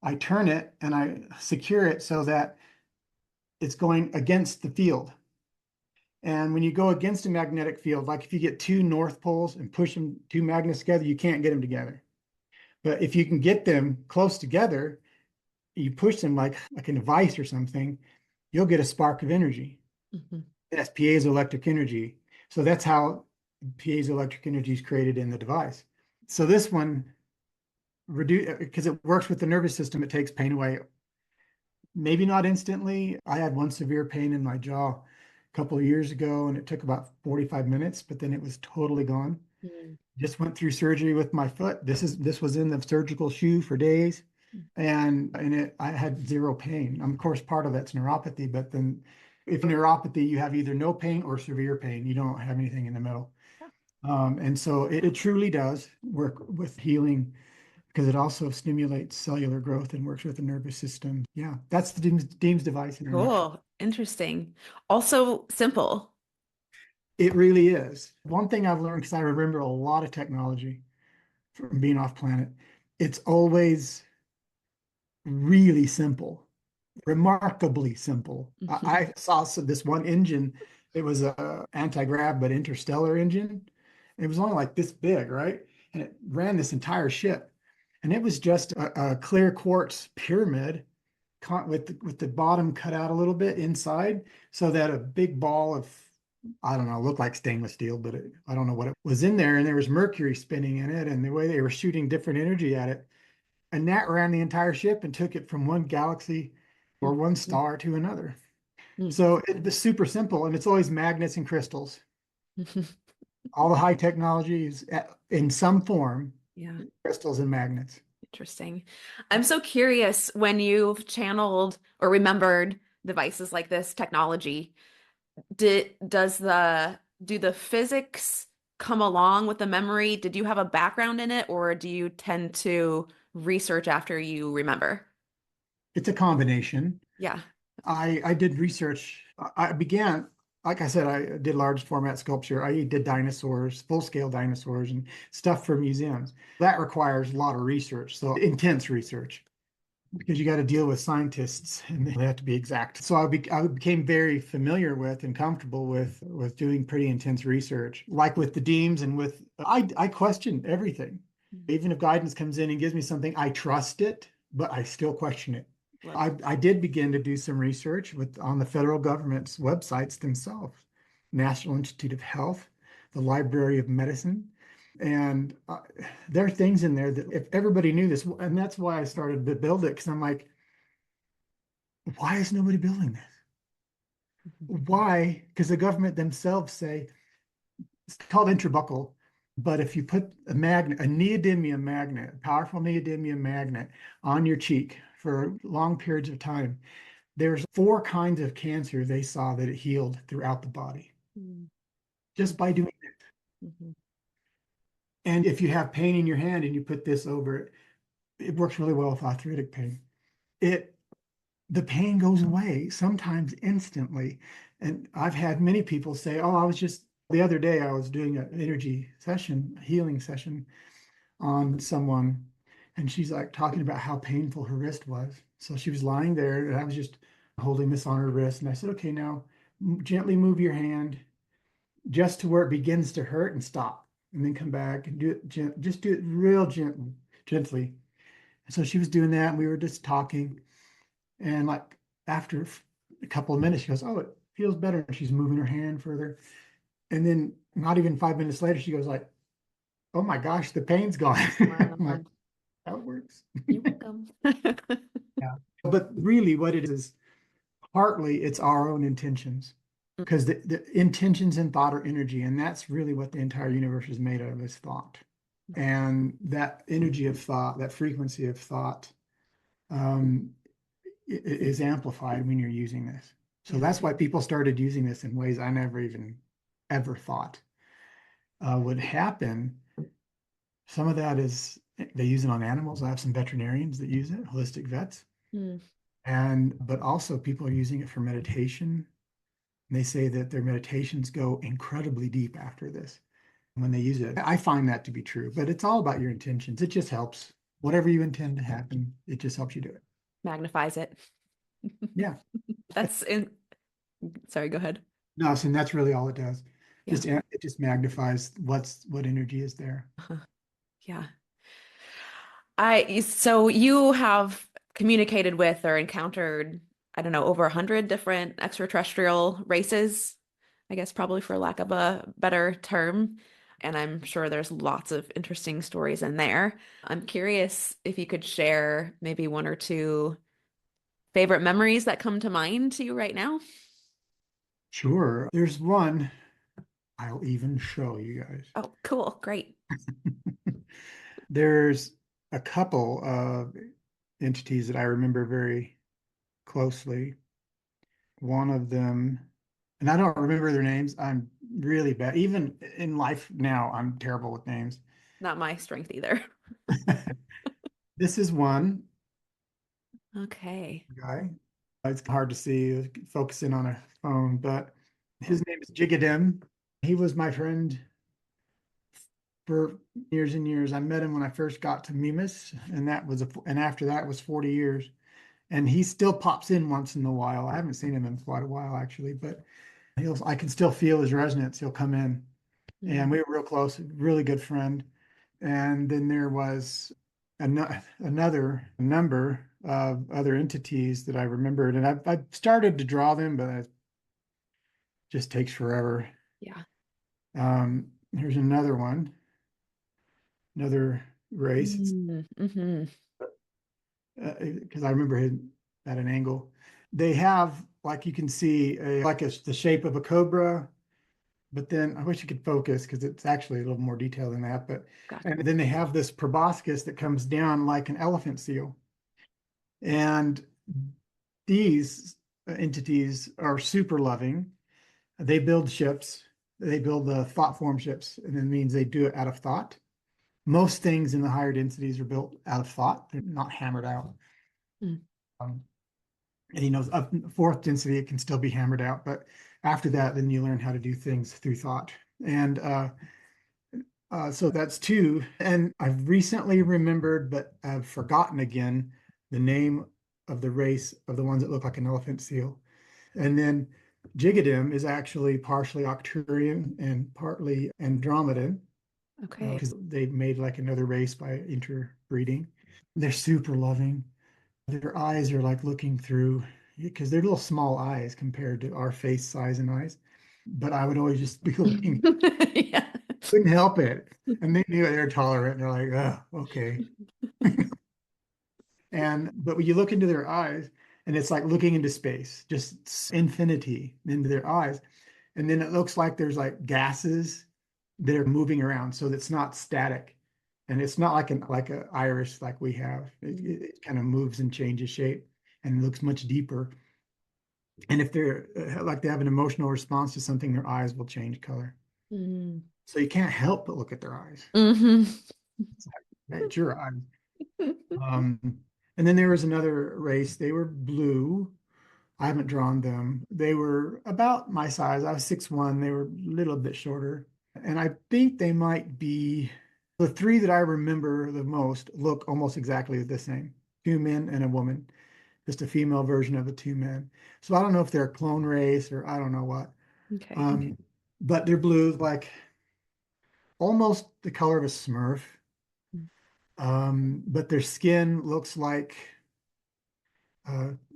I turn it and I secure it so that it's going against the field. And when you go against a magnetic field, like if you get two north poles and push them, two magnets together, you can't get them together. But if you can get them close together, you push them like in a vise or something, you'll get a spark of energy. Mhm. That's piezoelectric energy. So that's how piezoelectric energy is created in the device. So this one, because it works with the nervous system, it takes pain away. Maybe not instantly. I had one severe pain in my jaw a couple of years ago, and it took about 45 minutes, but then it was totally gone. Mm. Just went through surgery with my foot. This was in the surgical shoe for days, and I had zero pain. Of course, part of that's neuropathy, but then if neuropathy, you have either no pain or severe pain. You don't have anything in the middle. And so it truly does work with healing because it also stimulates cellular growth and works with the nervous system. Yeah, that's the Deems device in a nutshell. Cool. Interesting. Also simple. It really is. One thing I've learned, because I remember a lot of technology from being off planet, it's always really simple, remarkably simple. I saw this one engine. It was a anti-grav but interstellar engine. And it was only like this big, right? And it ran this entire ship. And it was just a clear quartz pyramid with the bottom cut out a little bit inside, so that a big ball of, I don't know, looked like stainless steel, but I don't know what it was in there. And there was mercury spinning in it, and the way they were shooting different energy at it, and that ran the entire ship and took it from one galaxy or one star to another. So it was super simple, and it's always magnets and crystals. All the high technology is in some form, Yeah. crystals and magnets. Interesting. I'm so curious when you've channeled or remembered devices like this technology, do the physics come along with the memory? Did you have a background in it, or do you tend to research after you remember? It's a combination. Yeah. I did research. I began, like I said, I did large format sculpture. I did dinosaurs, full scale dinosaurs, and stuff for museums. That requires a lot of research, so intense research, because you got to deal with scientists and they have to be exact. So I became very familiar with and comfortable with doing pretty intense research, like with the Deems and with I question everything. Even if guidance comes in and gives me something, I trust it, but I still question it. Love. I did begin to do some research on the federal government's websites themselves, National Institute of Health, the Library of Medicine. And there are things in there that if everybody knew this, and that's why I started to build it, because I'm like, why is nobody building this? Why? Because the government themselves say it's called intrabuccal, but if you put a magnet, a neodymium magnet, a powerful neodymium magnet on your cheek for long periods of time, there's 4 kinds of cancer they saw that it healed throughout the body just by doing it. Mhm. And if you have pain in your hand and you put this over it, it works really well with arthritic pain. It the pain goes away sometimes instantly. And I've had many people say, "Oh, I was just the other day I was doing an energy session, a healing session on someone, and she's like talking about how painful her wrist was. So she was lying there, and I was just holding this on her wrist, and I said, "Okay, now gently move your hand just to where it begins to hurt and stop, and then come back and do it just do it real gently." And so she was doing that, and we were just talking, and like after a couple of minutes, she goes, "Oh, it feels better." And she's moving her hand further, and then not even 5 minutes later, she goes like, "Oh my gosh, the pain's gone." I'm like, Wow. "How it works?" You're welcome. Yeah. But really, what it is partly it's our own intentions, because the intentions and thought are energy, and that's really what the entire universe is made of, is thought. And that energy of thought, that frequency of thought, um, is amplified when you're using this. So Yeah. that's why people started using this in ways I never even ever thought would happen. Some of that is they use it on animals. I have some veterinarians that use it, holistic vets. Mm. And but also people are using it for meditation. And they say that their meditations go incredibly deep after this when they use it. I find that to be true, but it's all about your intentions. It just helps. Whatever you intend to happen, it just helps you do it. Magnifies it. Yeah. That's in, sorry, go ahead. No, so that's really all it does. Yeah. Just it just magnifies what energy is there. Uh-huh. Yeah. So you have communicated with or encountered, I don't know, over 100 different extraterrestrial races, I guess probably for lack of a better term. And I'm sure there's lots of interesting stories in there. I'm curious if you could share maybe one or two favorite memories that come to mind to you right now. Sure. There's one I'll even show you guys. Oh, cool. Great. There's a couple of entities that I remember very closely. One of them, and I don't remember their names. I'm really bad. Even in life now, I'm terrible with names. Not my strength either. This is one Okay. guy. It's hard to see, focusing on a phone, but his name is Jigadim. He was my friend for years and years. I met him when I first got to Mimas, and and after that was 40 years. And he still pops in once in a while. I haven't seen him in quite a while actually, but I can still feel his resonance. He'll come in, and Mm. we were real close, really good friend. And then there was another number of other entities that I remembered, and I've started to draw them, but it just takes forever. Yeah. Here's another one, another race. It's Mm-hmm. because I remember him at an angle. They have, like you can see, the shape of a cobra, but then I wish you could focus because it's actually a little more detailed than that. But Gotcha. and then they have this proboscis that comes down like an elephant seal. And these entities are super loving. They build ships. They build the thought form ships, and it means they do it out of thought. Most things in the higher densities are built out of thought. They're not hammered out. Mm. Um, and up fourth density, it can still be hammered out. But after that, then you learn how to do things through thought. And so that's two. And I've recently remembered, but I've forgotten again, the name of the race of the ones that look like an elephant seal. And then Jigadim is actually partially Arcturian and partly Andromedan, Okay. because they made like another race by interbreeding. They're super loving. Their eyes are like looking through, because they're little small eyes compared to our face size and eyes. But I would always just be looking, Yeah. couldn't help it. And they knew they're tolerant. And they're like, oh, okay. But when you look into their eyes, and it's like looking into space, just infinity into their eyes. And then it looks like there's like gases that are moving around, so it's not static. And it's not like a iris like we have. It kind of moves and changes shape and looks much deeper. And if they're like they have an emotional response to something, their eyes will change color. Mm. So you can't help but look at their eyes. Hmm. It's like, it's your eyes. Um, and then there was another race. They were blue. I haven't drawn them. They were about my size. I was 6'1". They were a little bit shorter. And I think they might be the three that I remember the most look almost exactly the same. Two men and a woman, just a female version of the two men. So I don't know if they're a clone race or I don't know what. Okay. Um, but they're blue, like almost the color of a Smurf. But their skin looks like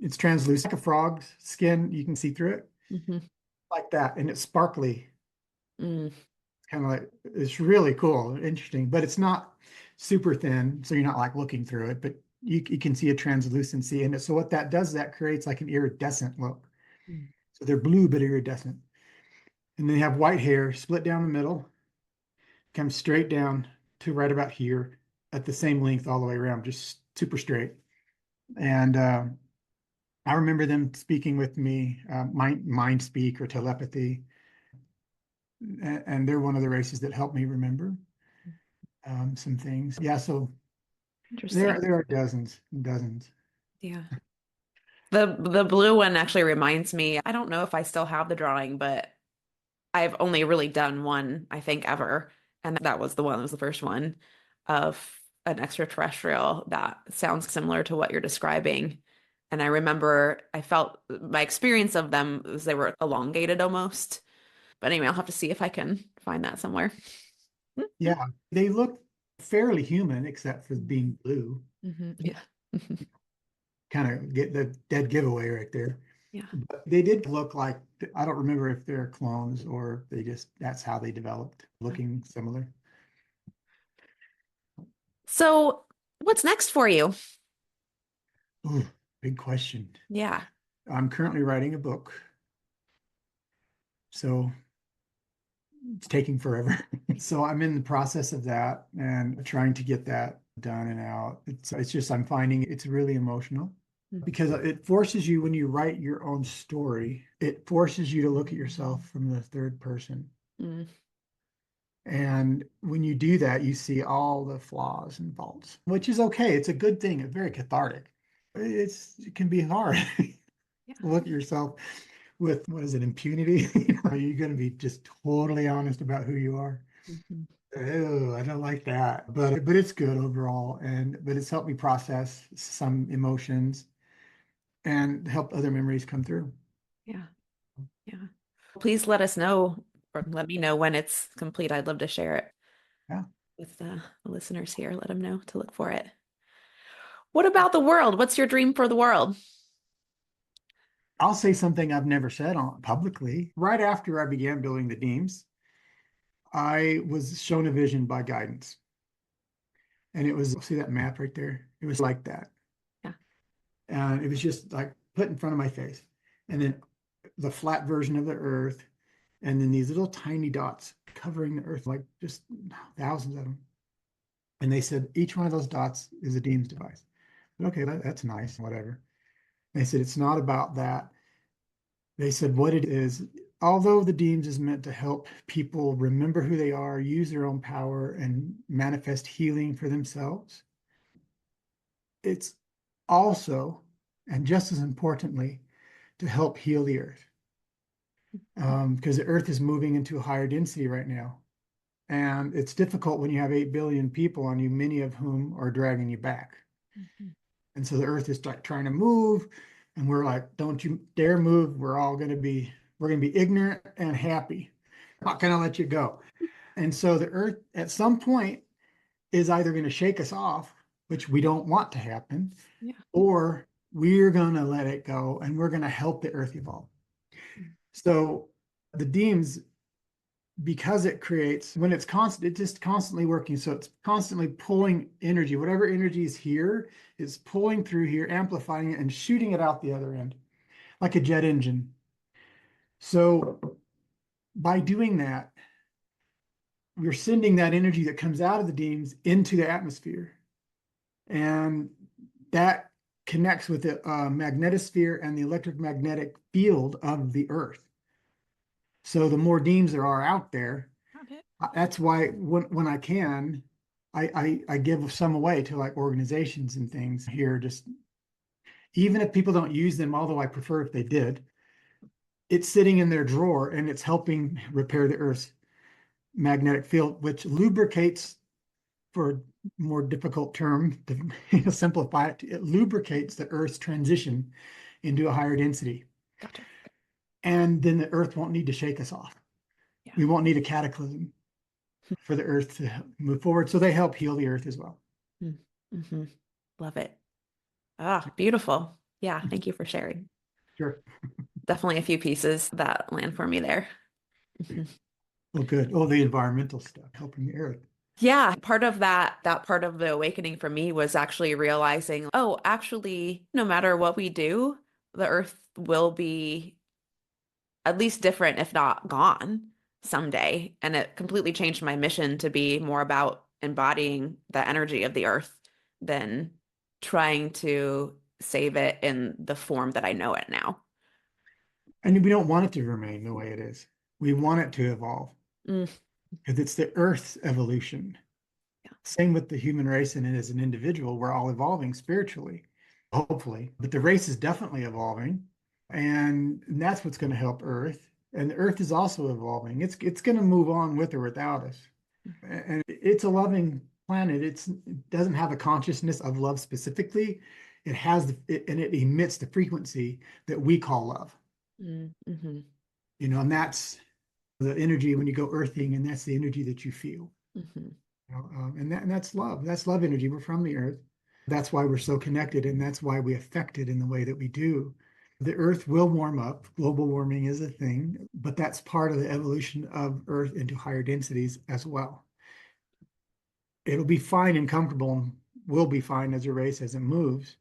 it's translucent, like a frog's skin. You can see through it Mm-hmm. like that, and it's sparkly. Mm. Kind of like it's really cool, interesting, but it's not super thin, so you're not like looking through it, but you can see a translucency in it. So what that does, that creates like an iridescent look. Mm. So they're blue but iridescent, and they have white hair split down the middle, comes straight down to right about here, at the same length all the way around, just super straight. And I remember them speaking with me, mind speak or telepathy, and they're one of the races that helped me remember some things. Yeah, so Interesting. there are dozens and dozens. Yeah. The blue one actually reminds me, I don't know if I still have the drawing, but I've only really done one, I think, ever. And that was the one, that was the first one of an extraterrestrial that sounds similar to what you're describing. And I remember I felt my experience of them was they were elongated almost. But anyway, I'll have to see if I can find that somewhere. Yeah, they look fairly human except for being blue. Yeah. Kind of get the dead giveaway right there. Yeah. But they did look like, I don't remember if they're clones or they just, that's how they developed, looking similar. So, what's next for you? Ooh, big question. Yeah. I'm currently writing a book, so it's taking forever. So I'm in the process of that and trying to get that done and out. It's just I'm finding it's really emotional because it forces you, when you write your own story, it forces you to look at yourself from the third person. Mm. And when you do that, you see all the flaws and faults, which is okay. It's a good thing. It's very cathartic. It can be hard to Yeah. look at yourself with, what is it, impunity? Are you going to be just totally honest about who you are? Mhm. Oh, I don't like that. But it's good overall. But it's helped me process some emotions and helped other memories come through. Yeah. Yeah. Please let us know or let me know when it's complete. I'd love to share it Yeah. with the listeners here. Let them know to look for it. What about the world? What's your dream for the world? I'll say something I've never said on publicly. Right after I began building the Deems, I was shown a vision by guidance. And it was, see that map right there? It was like that. Yeah. And it was just like put in front of my face. And then the flat version of the earth, and then these little tiny dots covering the earth, like just thousands of them. And they said each one of those dots is a Deems device. Okay, that's nice, whatever. They said it's not about that. They said what it is, although the Deems is meant to help people remember who they are, use their own power, and manifest healing for themselves, it's also, and just as importantly, to help heal the earth. Because the earth is moving into a higher density right now. And it's difficult when you have 8 billion people on you, many of whom are dragging you back. Mhm. And so the earth is like trying to move. And we're like, don't you dare move. We're going to be ignorant and happy. I'm not going to let you go. And so the earth at some point is either going to shake us off, which we don't want to happen, Yeah. or we're going to let it go and we're going to help the earth evolve. So the Deems, because it creates, when it's constant, it's just constantly working. So it's constantly pulling energy. Whatever energy is here is pulling through here, amplifying it, and shooting it out the other end, like a jet engine. So by doing that, we're sending that energy that comes out of the Deems into the atmosphere. And that connects with the magnetosphere and the electromagnetic field of the Earth. So the more Deems there are out there, Got it. that's why when I can, I give some away to like organizations and things here. Just even if people don't use them, although I prefer if they did, it's sitting in their drawer and it's helping repair the Earth's magnetic field, which lubricates, for a more difficult term to simplify it, it lubricates the Earth's transition into a higher density. Gotcha. And then the Earth won't need to shake us off. Yeah. We won't need a cataclysm for the Earth to move forward. So they help heal the Earth as well. Mm-hmm. Love it. Ah, beautiful. Yeah. Thank you for sharing. Sure. Definitely a few pieces that land for me there. Mhm. Oh, good. Oh, the environmental stuff, helping the Earth. Yeah, part of that part of the awakening for me was actually realizing, oh, actually, no matter what we do, the earth will be at least different, if not gone someday. And it completely changed my mission to be more about embodying the energy of the earth than trying to save it in the form that I know it now. And we don't want it to remain the way it is. We want it to evolve Mm, because it's the Earth's evolution. yeah. Same with the human race, and as an individual, we're all evolving spiritually, hopefully. But the race is definitely evolving, and that's what's going to help Earth. And the Earth is also evolving. It's going to move on with or without us. And it's a loving planet. It doesn't have a consciousness of love specifically. It has and it emits the frequency that we call love. Mm-hmm. And that's the energy when you go earthing, and that's the energy that you feel. Mm-hmm. And that's love. That's love energy. We're from the earth. That's why we're so connected, and that's why we affect it in the way that we do. The earth will warm up. Global warming is a thing, but that's part of the evolution of earth into higher densities as well. It'll be fine and comfortable, and will be fine as a race as it moves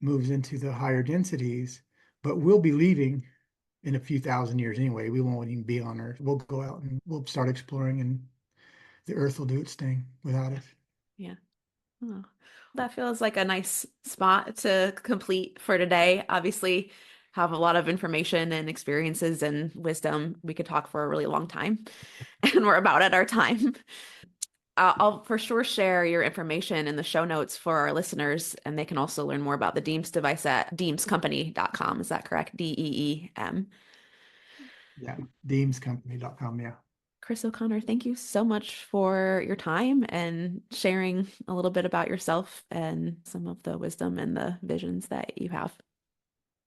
into the higher densities, but we'll be leaving in a few thousand years anyway. We won't even be on earth. We'll go out and we'll start exploring, and the earth will do its thing without us. Yeah. Oh, that feels like a nice spot to complete for today. Obviously, have a lot of information and experiences and wisdom. We could talk for a really long time, and we're about at our time. I'll for sure share your information in the show notes for our listeners, and they can also learn more about the Deems device at deemscompany.com. Is that correct? DEEM. Yeah, deemscompany.com. Yeah. Chris O'Connor, thank you so much for your time and sharing a little bit about yourself and some of the wisdom and the visions that you have.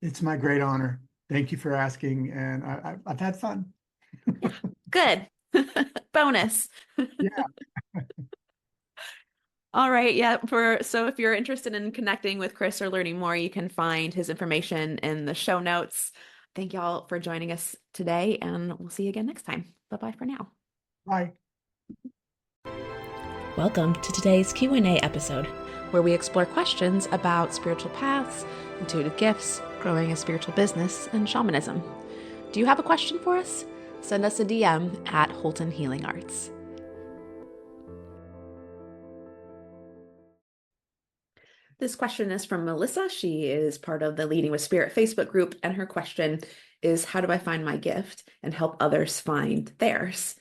It's my great honor. Thank you for asking, and I've had fun. Yeah, good. Bonus. Yeah, All right, yeah, so if you're interested in connecting with Chris or learning more, you can find his information in the show notes. Thank y'all for joining us today, and we'll see you again next time. Bye-bye for now. bye. Welcome to today's Q&A episode, where we explore questions about spiritual paths, intuitive gifts, growing a spiritual business, and shamanism. Do you have a question for us? Send us a DM at Holton Healing Arts. This question is from Melissa. She is part of the Leading with Spirit Facebook group, and her question is, how do I find my gift and help others find theirs?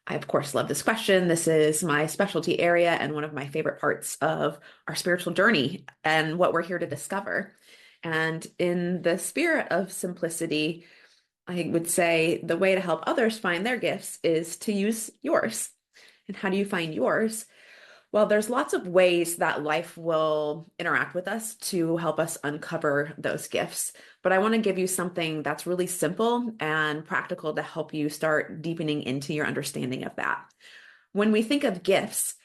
I, of course, love this question. This is my specialty area and one of my favorite parts of our spiritual journey and what we're here to discover. And in the spirit of simplicity, I would say the way to help others find their gifts is to use yours. And how do you find yours? Well, there's lots of ways that life will interact with us to help us uncover those gifts. But I want to give you something that's really simple and practical to help you start deepening into your understanding of that. When we think of gifts,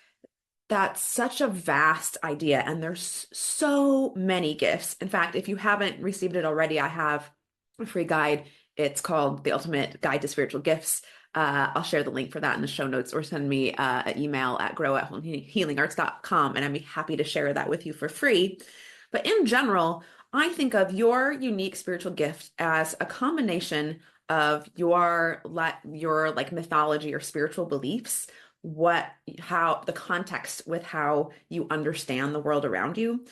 that's such a vast idea, and there's so many gifts. In fact, if you haven't received it already, I have a free guide. It's called The Ultimate Guide to Spiritual Gifts. I'll share the link for that in the show notes, or send me an email at grow@healingarts.com, and I'd be happy to share that with you for free. But in general, I think of your unique spiritual gift as a combination of your like mythology or spiritual beliefs, how the context with how you understand the world around you,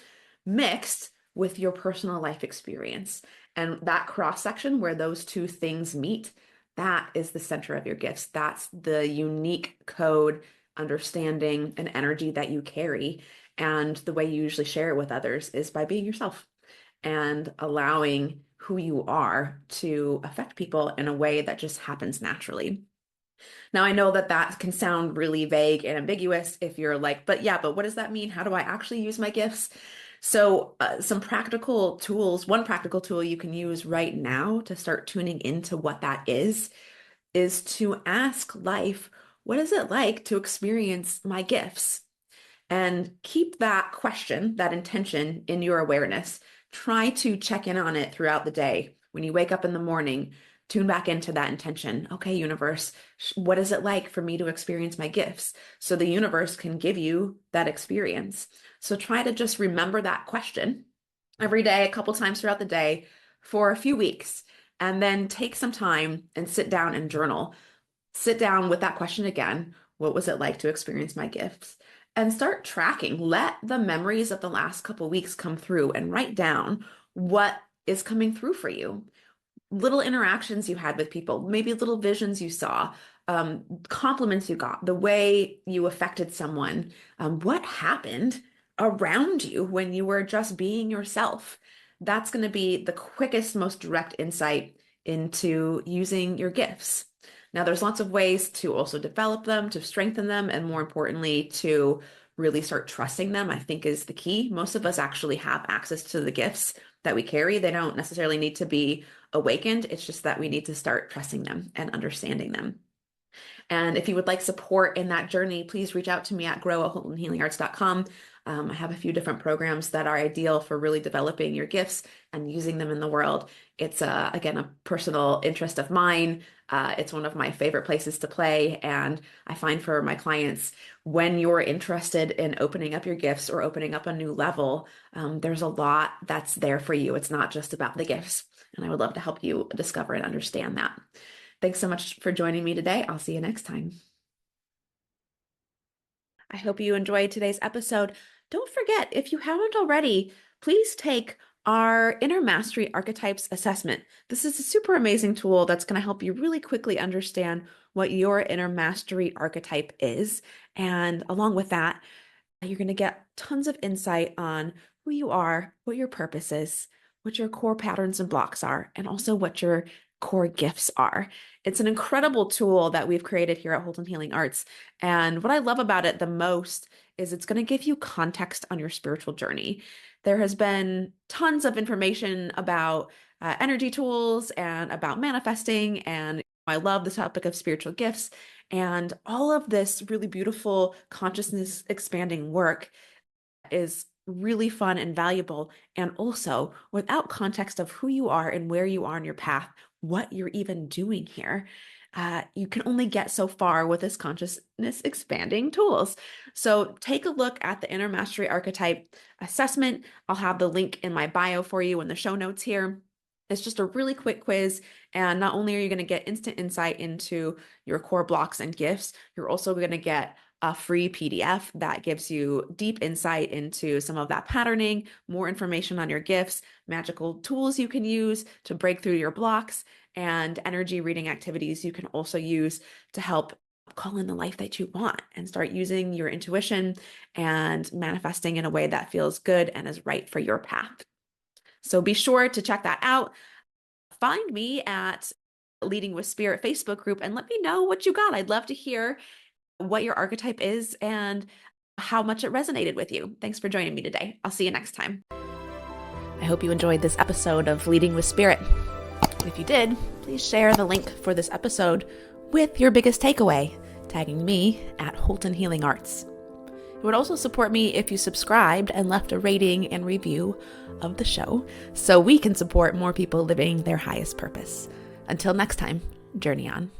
mixed with your personal life experience. And that cross section where those two things meet, that is the center of your gifts. That's the unique code, understanding, and energy that you carry. And the way you usually share it with others is by being yourself and allowing who you are to affect people in a way that just happens naturally. Now, I know that that can sound really vague and ambiguous if you're like, but yeah, but what does that mean? How do I actually use my gifts? So, some practical tools, one practical tool you can use right now to start tuning into what that is to ask life, what is it like to experience my gifts? And keep that question, that intention in your awareness. Try to check in on it throughout the day. When you wake up in the morning, tune back into that intention. Okay, universe, what is it like for me to experience my gifts? So the universe can give you that experience. So try to just remember that question every day, a couple times throughout the day for a few weeks, and then take some time and sit down and journal. Sit down with that question again. What was it like to experience my gifts? And start tracking. Let the memories of the last couple weeks come through and write down what is coming through for you. Little interactions you had with people, maybe little visions you saw, compliments you got, the way you affected someone, what happened around you when you were just being yourself. That's going to be the quickest, most direct insight into using your gifts. Now, there's lots of ways to also develop them, to strengthen them, and more importantly, to really start trusting them, I think is the key. Most of us actually have access to the gifts that we carry. They don't necessarily need to be awakened. It's just that we need to start trusting them and understanding them. And if you would like support in that journey, please reach out to me at grow@holtonhealingarts.com. I have a few different programs that are ideal for really developing your gifts and using them in the world. It's, again, a personal interest of mine. It's one of my favorite places to play. And I find for my clients, when you're interested in opening up your gifts or opening up a new level, there's a lot that's there for you. It's not just about the gifts. And I would love to help you discover and understand that. Thanks so much for joining me today. I'll see you next time. I hope you enjoyed today's episode. Don't forget, if you haven't already, please take our Inner Mastery Archetypes Assessment. This is a super amazing tool that's going to help you really quickly understand what your inner mastery archetype is. And along with that, you're going to get tons of insight on who you are, what your purpose is, what your core patterns and blocks are, and also what your core gifts are. It's an incredible tool that we've created here at Holton Healing Arts. And what I love about it the most is it's going to give you context on your spiritual journey. There has been tons of information about energy tools and about manifesting, and I love the topic of spiritual gifts. And all of this really beautiful consciousness expanding work is really fun and valuable. And also, without context of who you are and where you are in your path, what you're even doing here, you can only get so far with this consciousness expanding tools. So take a look at the Inner Mastery Archetype Assessment. I'll have the link in my bio for you in the show notes here. It's just a really quick quiz. And not only are you going to get instant insight into your core blocks and gifts, you're also going to get a free PDF that gives you deep insight into some of that patterning, more information on your gifts, magical tools you can use to break through your blocks, and energy reading activities you can also use to help call in the life that you want and start using your intuition and manifesting in a way that feels good and is right for your path. So be sure to check that out. Find me at Leading with Spirit Facebook group and let me know what you got. I'd love to hear what your archetype is and how much it resonated with you. Thanks for joining me today. I'll see you next time. I hope you enjoyed this episode of Leading with Spirit. If you did, please share the link for this episode with your biggest takeaway, tagging me at Holton Healing Arts. It would also support me if you subscribed and left a rating and review of the show so we can support more people living their highest purpose. Until next time, journey on.